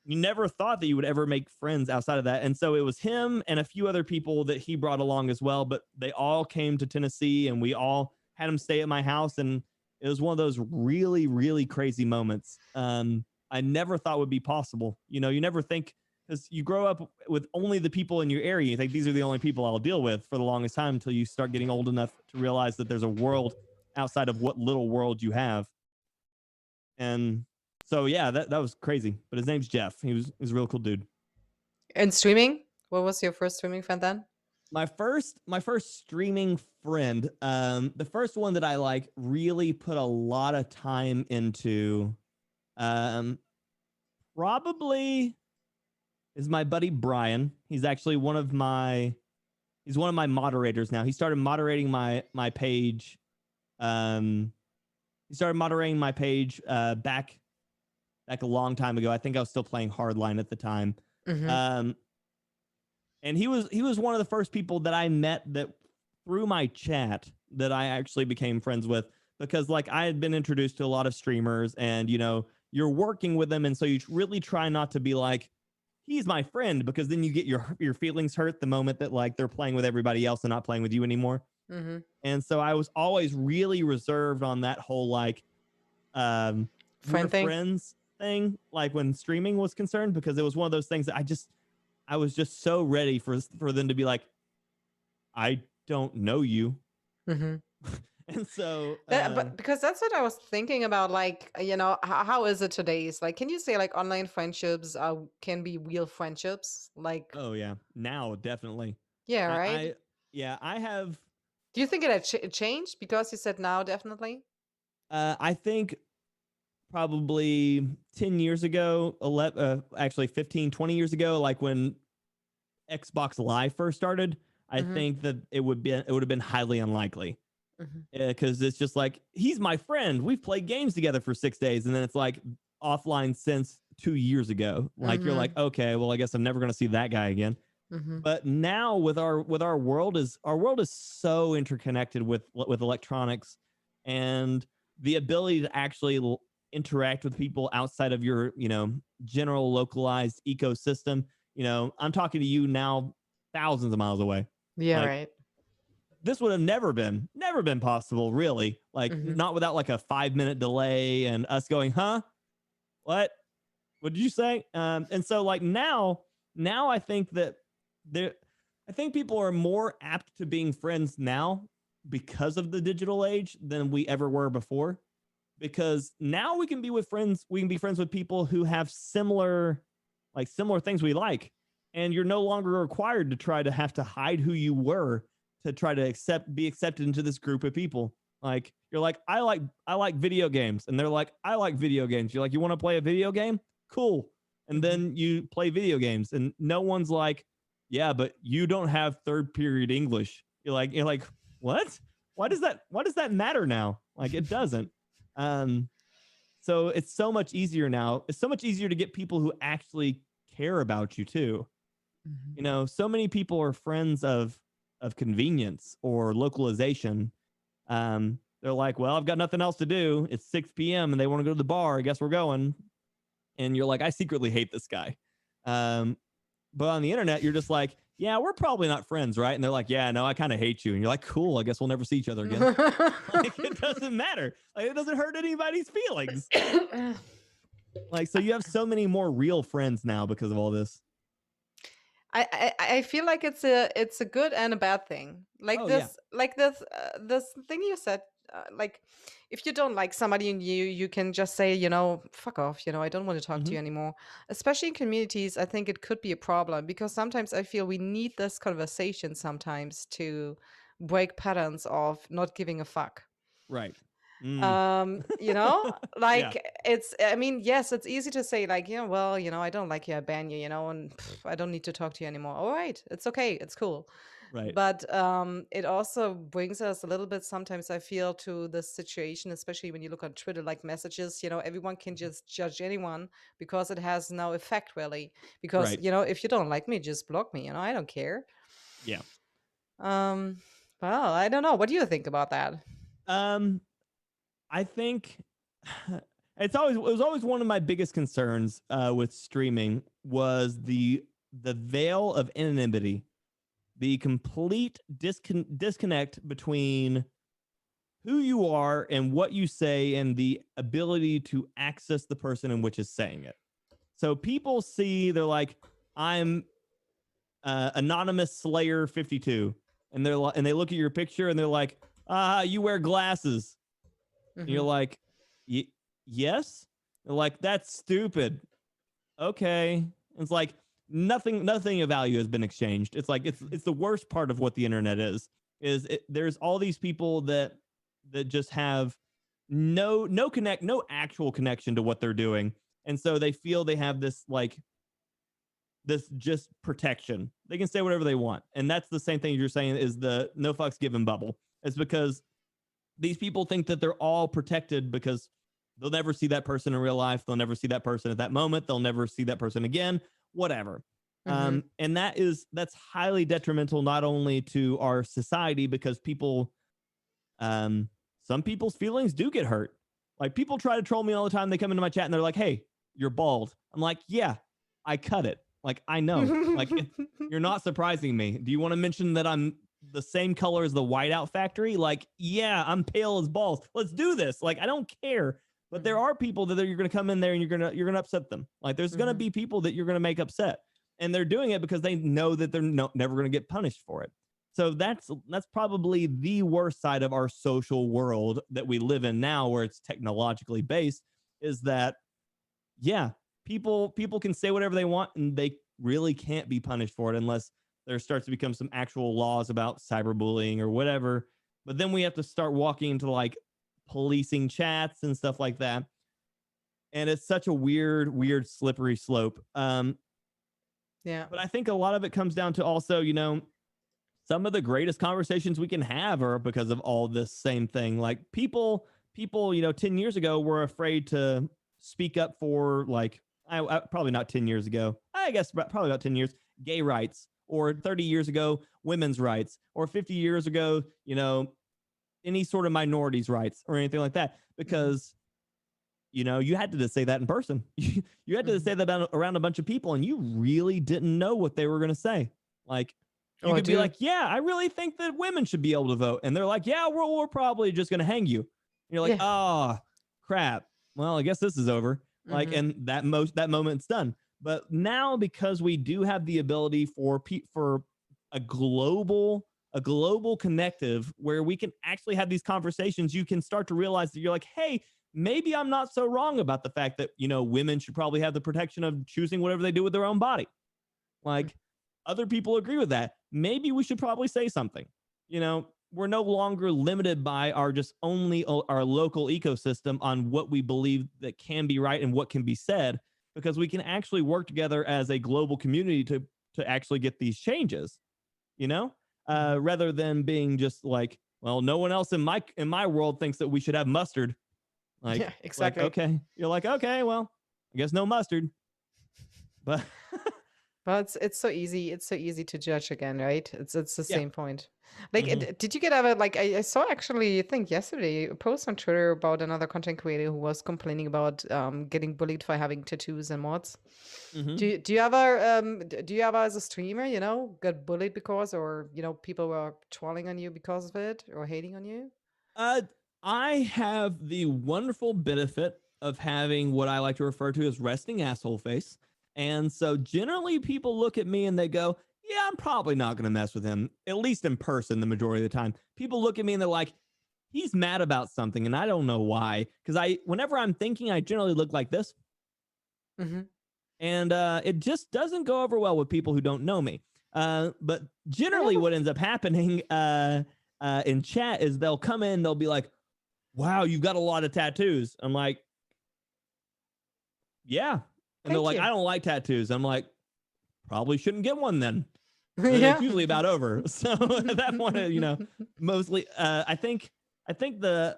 you never thought that you would ever make friends outside of that. And so it was him and a few other people that he brought along as well, but they all came to Tennessee and we all had him stay at my house. And it was one of those really, really crazy moments. I never thought would be possible. You never think, because you grow up with only the people in your area. You think these are the only people I'll deal with for the longest time until you start getting old enough to realize that there's a world outside of what little world you have. And so, yeah, that was crazy. But his name's Jeff. He was a real cool dude. And streaming? What was your first streaming friend then? My first streaming friend, the first one that I like really put a lot of time into, probably is my buddy Brian. He's actually one of my moderators now. He started moderating my page. He started moderating my page back a long time ago. I think I was still playing Hardline at the time. And he was one of the first people that I met that through my chat that I actually became friends with, because like I had been introduced to a lot of streamers and you're working with them, and so you really try not to be like, he's my friend, because then you get your feelings hurt the moment that like they're playing with everybody else and not playing with you anymore. And so I was always really reserved on that whole like friends thing, like when streaming was concerned, because it was one of those things that I was just so ready for them to be like, I don't know you. And so but because that's what I was thinking about, like, how is it today's, like, can you say like online friendships can be real friendships? Like, oh yeah, now definitely. Yeah, right. I have. Do you think it had changed because you said now definitely? I think probably 10 years ago, 11, actually 15, 20 years ago, like when Xbox Live first started, I Mm-hmm. think that it would have been highly unlikely. Mm-hmm. Because it's just like, he's my friend. We've played games together for 6 days. And then it's like offline since 2 years ago. Like, you're like, Mm-hmm. okay, well, I guess I'm never going to see that guy again. Mm-hmm. But now with our world is so interconnected with electronics, and the ability to actually interact with people outside of your, general localized ecosystem. I'm talking to you now thousands of miles away. Yeah, Like, right. this would have never been possible, really. Like, Mm-hmm. not without like a 5-minute delay and us going, huh? What did you say? And so like now I think that there, I think people are more apt to being friends now because of the digital age than we ever were before. Because now we can be friends with people who have similar things we like. And you're no longer required to try to have to hide who you were to try to be accepted into this group of people. Like, you're like, I like video games. And they're like, I like video games. You're like, you want to play a video game? Cool. And Mm-hmm. then you play video games, and no one's like, yeah, but you don't have third period English. You're like, what? Why does that matter now? Like, it doesn't. So it's so much easier now. It's so much easier to get people who actually care about you too. Mm-hmm. So many people are friends of convenience or localization. They're like, well, I've got nothing else to do. It's 6 p.m. and they want to go to the bar. I guess we're going. And you're like, I secretly hate this guy. But on the internet, you're just like, yeah, we're probably not friends, right? And they're like, yeah, no, I kind of hate you. And you're like, cool, I guess we'll never see each other again. Like, it doesn't matter. Like, it doesn't hurt anybody's feelings. Like, so you have so many more real friends now because of all this. I feel like it's a good and a bad thing. Like Oh, yeah. this this thing you said. Like, if you don't like somebody and you can just say, fuck off. I don't want to talk to Mm-hmm. you anymore. Especially in communities, I think it could be a problem because sometimes I feel we need this conversation sometimes to break patterns of not giving a fuck. Right. Mm. Yeah. Like, I mean, yes, it's easy to say, like, yeah, well, I don't like you, I ban you, and I don't need to talk to you anymore. All right, it's okay, it's cool. Right. But it also brings us a little bit sometimes, I feel, to this situation, especially when you look on Twitter, like messages, everyone can just judge anyone because it has no effect really. Because, Right. if you don't like me, just block me, I don't care. Yeah. Um, well, I don't know. What do you think about that? I think it was always one of my biggest concerns with streaming was the veil of anonymity, the complete disconnect between who you are and what you say and the ability to access the person in which is saying it. So people see, they're like, I'm anonymous Slayer 52, and they look at your picture and they're like, you wear glasses. And you're like, yes? They're like, that's stupid. Okay. It's like nothing of value has been exchanged. It's like it's the worst part of what the internet is there's all these people that just have no actual connection to what they're doing. And so they feel they have this this just protection. They can say whatever they want. And that's the same thing you're saying is the no fucks given bubble. It's because these people think that they're all protected because they'll never see that person in real life. They'll never see that person at that moment. They'll never see that person again, whatever. And that's highly detrimental, not only to our society, because some people's feelings do get hurt. Like, people try to troll me all the time. They come into my chat and they're like, hey, you're bald. I'm like, yeah, I cut it. Like, I know. Like, you're not surprising me. Do you want to mention that I'm the same color as the whiteout factory? Like, yeah, I'm pale as balls. Let's do this. Like, I don't care. But there are people that you're going to come in there and you're going to upset them. Like, there's going to be people that you're going to make upset, and they're doing it because they know that they're never going to get punished for it. So that's probably the worst side of our social world that we live in now, where it's technologically based, is that, yeah, people can say whatever they want and they really can't be punished for it unless there starts to become some actual laws about cyberbullying or whatever. But then we have to start walking into like policing chats and stuff like that. and it's such a weird slippery slope. Yeah. But I think a lot of it comes down to also, some of the greatest conversations we can have are because of all this same thing. Like people, 10 years ago were afraid to speak up for, like, I probably not 10 years ago, I guess probably about 10 years, gay rights, or 30 years ago, women's rights, or 50 years ago, any sort of minorities' rights or anything like that, because you had to just say that in person. You had to say that around a bunch of people, and you really didn't know what they were going to say. Like, you could be like, yeah, I really think that women should be able to vote. And they're like, yeah, we're probably just going to hang you. And you're like, oh, crap. Well, I guess this is over. Like, and that moment's done. But now, because we do have the ability for a global connective where we can actually have these conversations, you can start to realize that you're like, hey, maybe I'm not so wrong about the fact that, women should probably have the protection of choosing whatever they do with their own body. Like, other people agree with that. Maybe we should probably say something. We're no longer limited by our local ecosystem on what we believe that can be right and what can be said, because we can actually work together as a global community to actually get these changes, rather than being just like, well, no one else in my world thinks that we should have mustard. Like, yeah, exactly. Like, okay. You're like, okay, well, I guess no mustard. But But it's so easy. It's so easy to judge again, right? It's the yeah. same point. Like, did you get ever, like, I saw actually, I think yesterday, a post on Twitter about another content creator who was complaining about getting bullied for having tattoos and mods. Do you ever as a streamer, get bullied because, or people were trolling on you because of it or hating on you? I have the wonderful benefit of having what I like to refer to as resting asshole face. And so generally people look at me and they go, yeah, I'm probably not going to mess with him, at least in person the majority of the time. People look at me and they're like, he's mad about something, and I don't know why. Because whenever I'm thinking, I generally look like this. And it just doesn't go over well with people who don't know me. But generally what ends up happening in chat is they'll come in, they'll be like, wow, you've got a lot of tattoos. I'm like, yeah. And they're like, I don't like tattoos. I'm like, probably shouldn't get one then. It's usually about over. So at that point, mostly, I think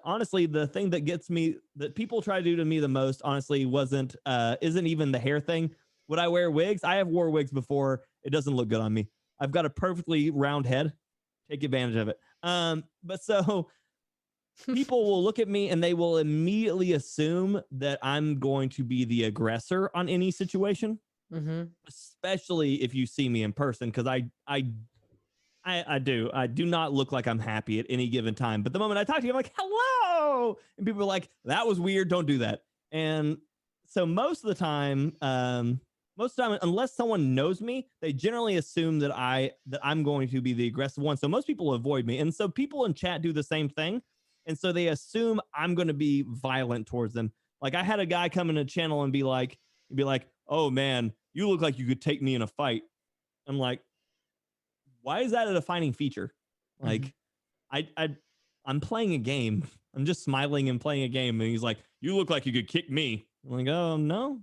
honestly, the thing that gets me, that people try to do to me the most, honestly, isn't even the hair thing. Would I wear wigs? I have wore wigs before. It doesn't look good on me. I've got a perfectly round head. Take advantage of it. But so people will look at me and they will immediately assume that I'm going to be the aggressor on any situation, especially if you see me in person, because I do not look like I'm happy at any given time. But the moment I talk to you, I'm like, hello, and people are like, that was weird, don't do that. And so most of the time, unless someone knows me, they generally assume that I'm going to be the aggressive one. So most people avoid me, and so people in chat do the same thing. And so they assume I'm going to be violent towards them. Like, I had a guy come in a channel and be like, oh man, you look like you could take me in a fight. I'm like, why is that a defining feature? Like, I'm playing a game. I'm just smiling and playing a game. And he's like, you look like you could kick me. I'm like, oh no,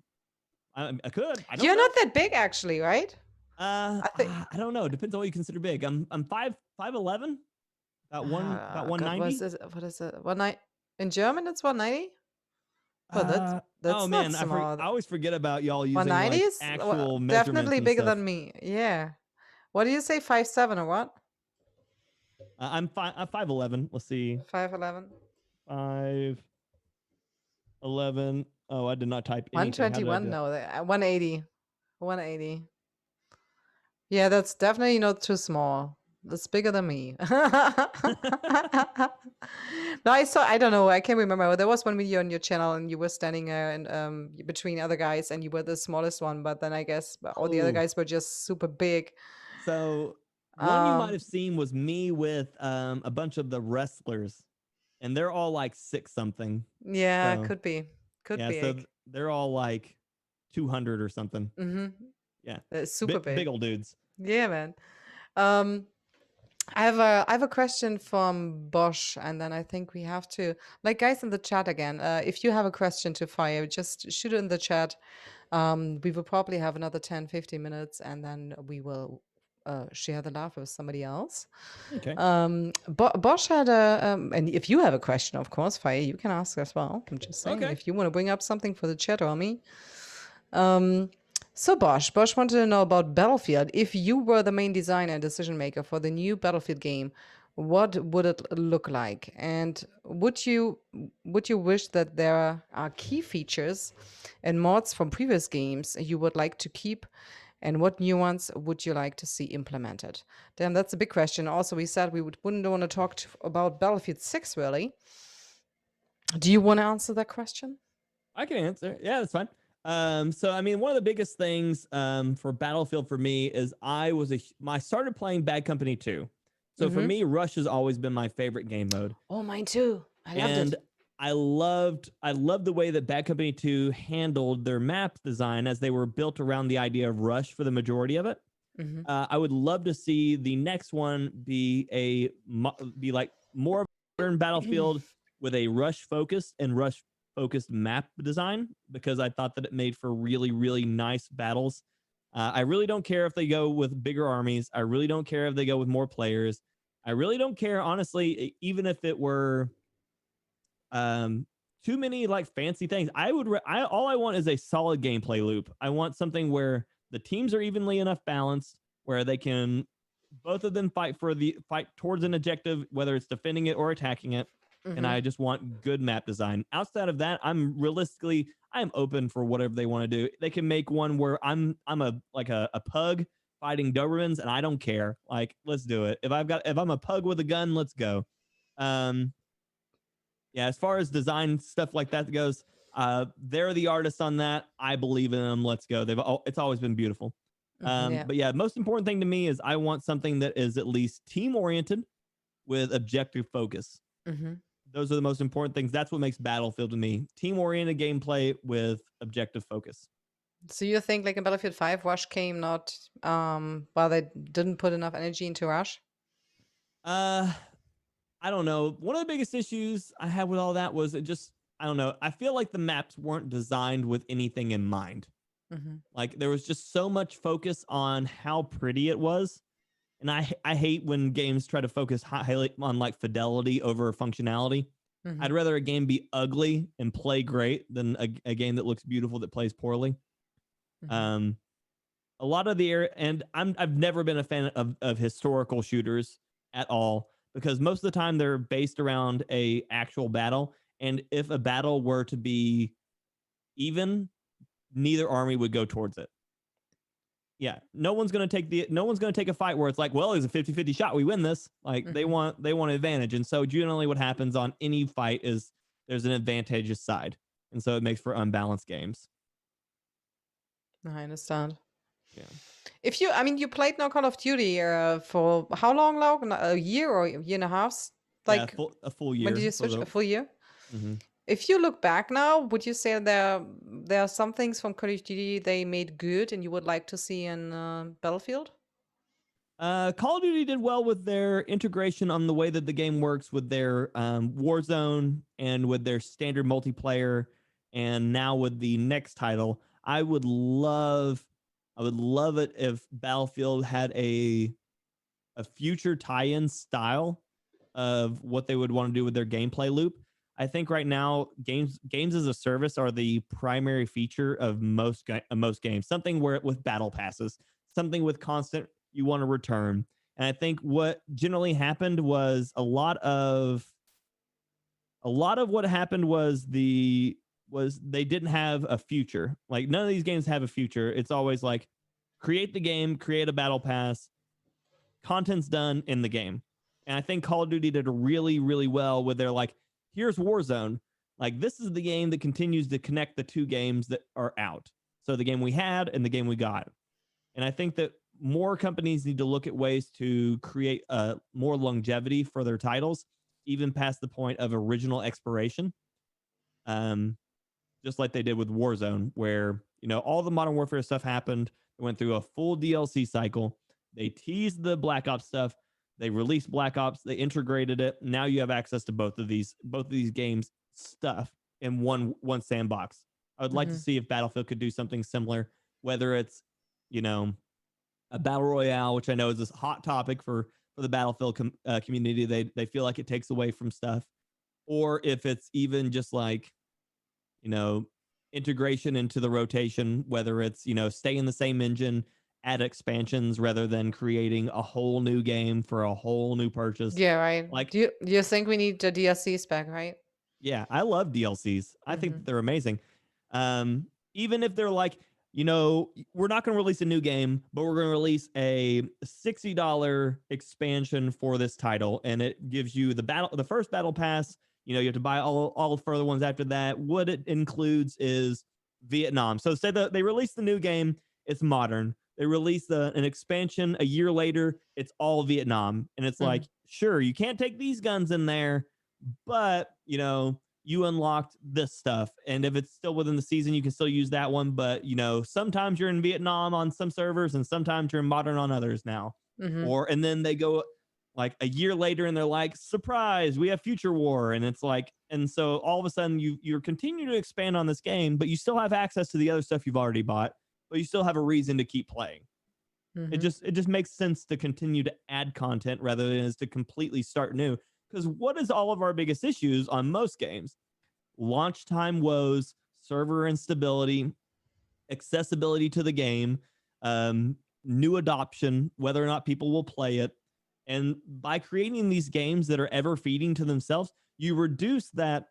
I could. I don't You're know. not that big, actually, right? I don't know. It depends on what you consider big. I'm 5'11". About 190. What is it? In German, it's 190. Well, that's oh man, not small. I always forget about y'all using 190 like is actual measurements. definitely and bigger stuff. than me. Yeah. What do you say? 5'7" or what? I'm 5'11". Let's see. 5'11". 5'11". Oh, I did not type anything. 121. No, 180. 180. Yeah, that's definitely not too small. That's bigger than me. No, I don't know. I can't remember. There was one video on your channel and you were standing and between other guys and you were the smallest one, but then I guess all the other guys were just super big. So one you might have seen was me with a bunch of the wrestlers, and they're all like 6 something. Yeah, so, could be. Could be. So they're all like 200 or something. Yeah. Super big. Big old dudes. Yeah, man. I have a question from Bosch, and then I think we have to, like, guys in the chat again. If you have a question to fire, just shoot it in the chat. We will probably have another 10, 15 minutes, and then we will share the laugh with somebody else. Okay. Bosch had and if you have a question, of course, fire, you can ask as well. I'm just saying, Okay. if you want to bring up something for the chat or me. So Bosch wanted to know about Battlefield. If you were the main designer and decision maker for the new Battlefield game, what would it look like? And would you wish that there are key features and mods from previous games you would like to keep? And what new ones would you like to see implemented? Damn, that's a big question. Also, we said wouldn't want to talk about Battlefield 6, really. Do you want to answer that question? I can answer. Yeah, that's fine. So I mean, one of the biggest things for Battlefield for me is I started playing Bad Company 2. So for me, Rush has always been my favorite game mode. Oh, mine too. I loved And it. I loved the way that Bad Company 2 handled their map design, as they were built around the idea of Rush for the majority of it. I would love to see the next one be like more of a modern Battlefield with a Rush focused map design, because I thought that it made for really, really nice battles. I really don't care if they go with bigger armies. I really don't care if they go with more players. I really don't care, honestly, even if it were too many like fancy things. All I want is a solid gameplay loop. I want something where the teams are evenly enough balanced, where they can both of them fight towards an objective, whether it's defending it or attacking it. And I just want good map design. Outside of that, I'm open for whatever they want to do. They can make one where I'm a pug fighting Dobermans, and I don't care. Like, let's do it. If I'm a pug with a gun, let's go. Yeah, as far as design stuff like that goes, they're the artists on that. I believe in them. Let's go. It's always been beautiful. Yeah. But yeah, most important thing to me is I want something that is at least team oriented with objective focus. Those are the most important things. That's what makes Battlefield to me. Team oriented gameplay with objective focus. So you think, like in Battlefield 5, Rush came not while they didn't put enough energy into Rush? I don't know. One of the biggest issues I had with all that was I don't know. I feel like the maps weren't designed with anything in mind. Like, there was just so much focus on how pretty it was. And I hate when games try to focus highly on like fidelity over functionality. I'd rather a game be ugly and play great than a game that looks beautiful that plays poorly. A lot of and I've never been a fan of historical shooters at all, because most of the time they're based around a actual battle. And if a battle were to be even, neither army would go towards it. Yeah, no one's going to take a fight where it's like, well, there's a 50-50 shot we win this. Like, they want an advantage. And so generally what happens on any fight is there's an advantageous side. And so it makes for unbalanced games. I understand. Yeah. You played now Call of Duty for how long, a year or a year and a half? Like, yeah, a full year. When did you switch? A full year? Mm-hmm. If you look back now, would you say there are some things from Call of Duty they made good and you would like to see in Battlefield? Call of Duty did well with their integration on the way that the game works with their Warzone and with their standard multiplayer, and now with the next title. I would love it if Battlefield had a future tie-in style of what they would want to do with their gameplay loop. I think right now games as a service are the primary feature of most games. Something where with battle passes, something with constant you want to return. And I think what generally happened was a lot of what happened was they didn't have a future. Like, none of these games have a future. It's always like, create the game, create a battle pass, content's done in the game. And I think Call of Duty did really, really well with their like, here's Warzone. Like, this is the game that continues to connect the two games that are out. So the game we had and the game we got. And I think that more companies need to look at ways to create more longevity for their titles, even past the point of original expiration. Just like they did with Warzone, where, all the Modern Warfare stuff happened. They went through a full DLC cycle. They teased the Black Ops stuff. They released Black Ops. They integrated it. Now you have access to both of these games stuff in one sandbox. I would like to see if Battlefield could do something similar, whether it's, you know, a battle royale, which I know is this hot topic for the Battlefield community. They feel like it takes away from stuff, or if it's even just like, you know, integration into the rotation, whether it's, you know, stay in the same engine, add expansions rather than creating a whole new game for a whole new purchase. Yeah, right. Like, Do you think we need the DLCs back, right? yeah, I love DLCs. I think that they're amazing. Even if they're like, you know, we're not going to release a new game, but we're going to release a $60 expansion for this title, and it gives you the first battle pass. You know, you have to buy all the further ones after that. What it includes is Vietnam. So say that they release the new game, it's modern. They release an expansion a year later, it's all Vietnam, and it's like, sure, you can't take these guns in there, but you know, you unlocked this stuff, and if it's still within the season, you can still use that one. But you know, sometimes you're in Vietnam on some servers, and sometimes you're in modern on others now. And then they go like a year later, and they're like, surprise, we have Future War, and it's like, and so all of a sudden you're continuing to expand on this game, but you still have access to the other stuff you've already bought, but you still have a reason to keep playing. It just makes sense to continue to add content rather than is to completely start new. Because what is all of our biggest issues on most games? Launch time woes, server instability, accessibility to the game, new adoption, whether or not people will play it. And by creating these games that are ever feeding to themselves, you reduce that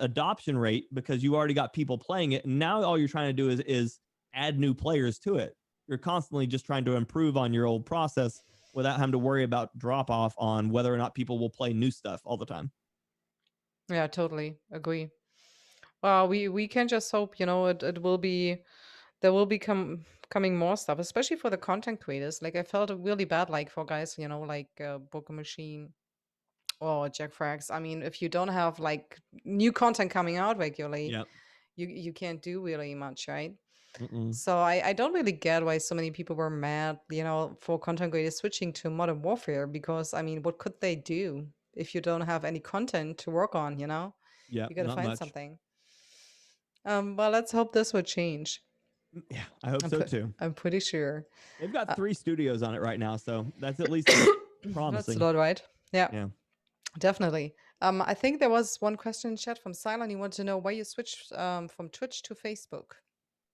adoption rate because you already got people playing it. And now all you're trying to do is add new players to it. You're constantly just trying to improve on your old process without having to worry about drop off on whether or not people will play new stuff all the time. Yeah, totally agree. Well, we can just hope, you know, it will be there will be coming more stuff, especially for the content creators. Like I felt really bad, like for guys, you know, like Booker Machine or Jack Frags. I mean, if you don't have like new content coming out regularly, Yep. you can't do really much, right? Mm-mm. So I don't really get why so many people were mad, you know, for content creators switching to Modern Warfare, because I mean, what could they do if you don't have any content to work on, you know? Yeah, You got to not find much. something. Well, let's hope this will change. Yeah, I hope I'm so put, too. I'm pretty sure. They've got Uh, 3 studios on it right now, so that's at least that's a promising. lot, right? Yeah, Yeah. definitely. I think there was one question in chat from Silent. You want to know why you switched from Twitch to Facebook.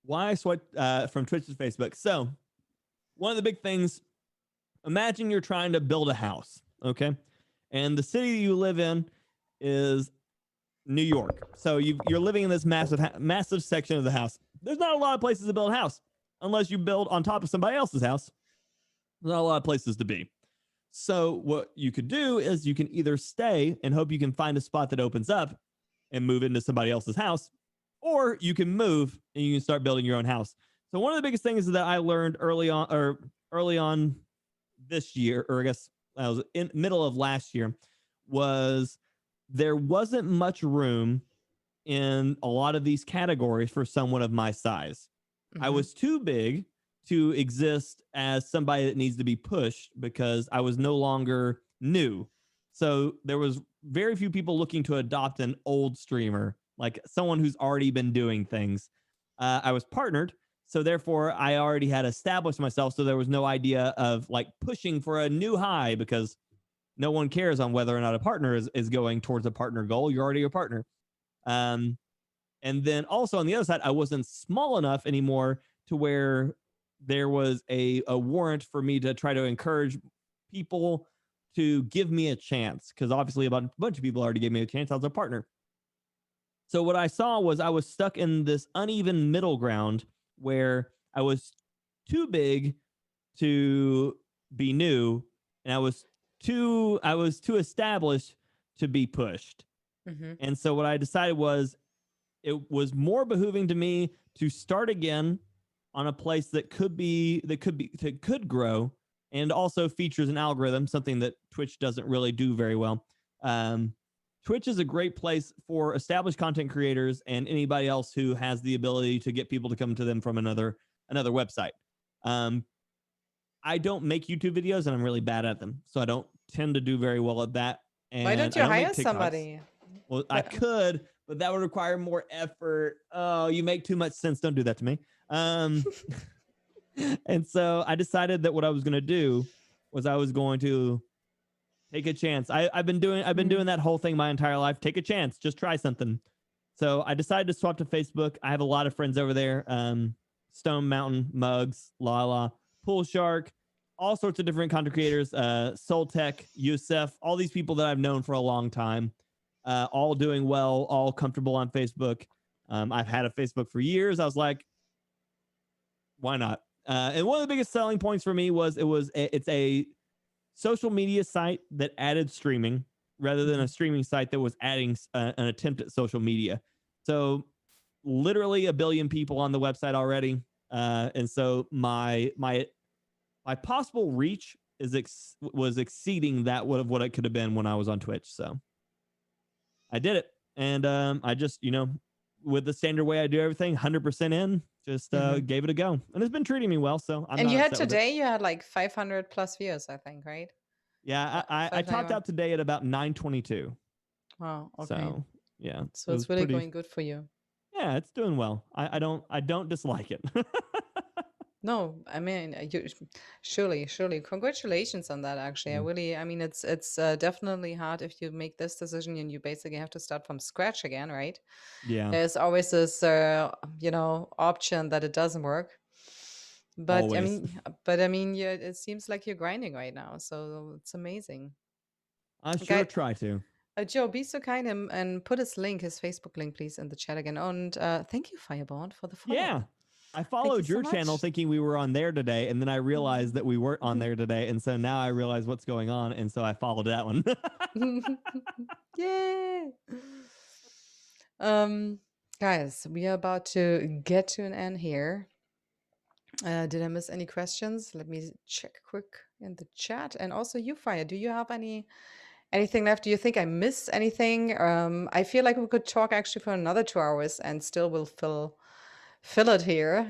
Why I switched from Twitch to Facebook? So one of the big things, imagine you're trying to build a house, okay? And the city you live in is New York. So you're living in this massive section of the house. There's not a lot of places to build a house unless you build on top of somebody else's house. There's not a lot of places to be. So what you could do is you can either stay and hope you can find a spot that opens up and move into somebody else's house, or you can move and you can start building your own house. So one of the biggest things that I learned early on this year, or I guess I was in middle of last year, was there wasn't much room in a lot of these categories for someone of my size. I was too big to exist as somebody that needs to be pushed because I was no longer new. So there was very few people looking to adopt an old streamer, like someone who's already been doing things. I was partnered, so therefore I already had established myself. So there was no idea of like pushing for a new high because no one cares on whether or not a partner is going towards a partner goal. You're already a partner. And then also on the other side, I wasn't small enough anymore to where there was a warrant for me to try to encourage people to give me a chance, because obviously a bunch of people already gave me a chance. I was a partner. So what I saw was I was stuck in this uneven middle ground where I was too big to be new, and I was too established to be pushed. And so what I decided was it was more behooving to me to start again on a place that could grow, and also features an algorithm, something that Twitch doesn't really do very well. Twitch is a great place for established content creators and anybody else who has the ability to get people to come to them from another website. I don't make YouTube videos and I'm really bad at them. So I don't tend to do very well at that. Why don't And I you don't make hire TikToks. somebody? Well, I could, but that would require more effort. Oh, you make too much sense. Don't do that to me. And so I decided that what I was going to do was I was going to take a chance. I've been doing that whole thing my entire life. Take a chance, just try something. So I decided to swap to Facebook. I have a lot of friends over there. Stone Mountain, Mugs, Lala, Pool Shark, all sorts of different content creators. Soul Tech, Yusef, all these people that I've known for a long time. All doing well, all comfortable on Facebook. I've had a Facebook for years. I was like, why not? And one of the biggest selling points for me was it's a social media site that added streaming rather than a streaming site that was adding an attempt at social media. So literally 1 billion people on the website already. And so my possible reach was exceeding that of what it could have been when I was on Twitch. So I did it. And I just, with the standard way I do everything, 100% in, just gave it a go. And it's been treating me well. So I'm And not you had upset with it. today, you had like 500 plus views, I think, right? Yeah, I topped out today at about 922. Wow. Okay. So yeah. So it's really going good for you. Yeah, it's doing well. I don't dislike it. No, I mean, surely, congratulations on that. Actually, it's definitely hard if you make this decision and you basically have to start from scratch again, right? Yeah. There's always this, option that it doesn't work. But Always. yeah, it seems like you're grinding right now, so it's amazing. I sure try to. Joe, be so kind and put his Facebook link, please, in the chat again. And thank you, FyrBorne, for the follow. Yeah. I followed your channel thinking we were on there today, and then I realized that we weren't on there today, and so now I realize what's going on, and so I followed that one. Yay! Guys, we are about to get to an end here. Did I miss any questions? Let me check quick in the chat. And also you, Fire, do you have anything left? Do you think I missed anything? I feel like we could talk actually for another 2 hours and still will fill it here,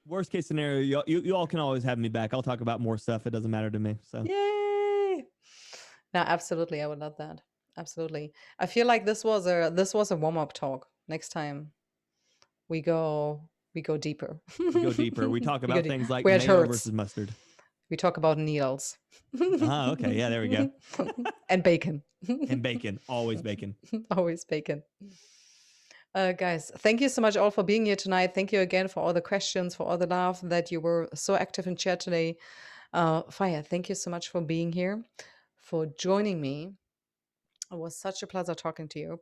Worst case scenario, you all can always have me back. I'll talk about more stuff. It doesn't matter to me. So yay! No, absolutely, I would love that. Absolutely. I feel like this was a warm-up talk. Next time we go deeper. We go deeper. We talk about things like mayo versus mustard. We talk about needles. Okay. Yeah, there we go. And bacon. And bacon. Always bacon. Always bacon. Guys, thank you so much all for being here tonight. Thank you again for all the questions, for all the love that you were so active in chat today. Fire, thank you so much for being here, for joining me. It was such a pleasure talking to you.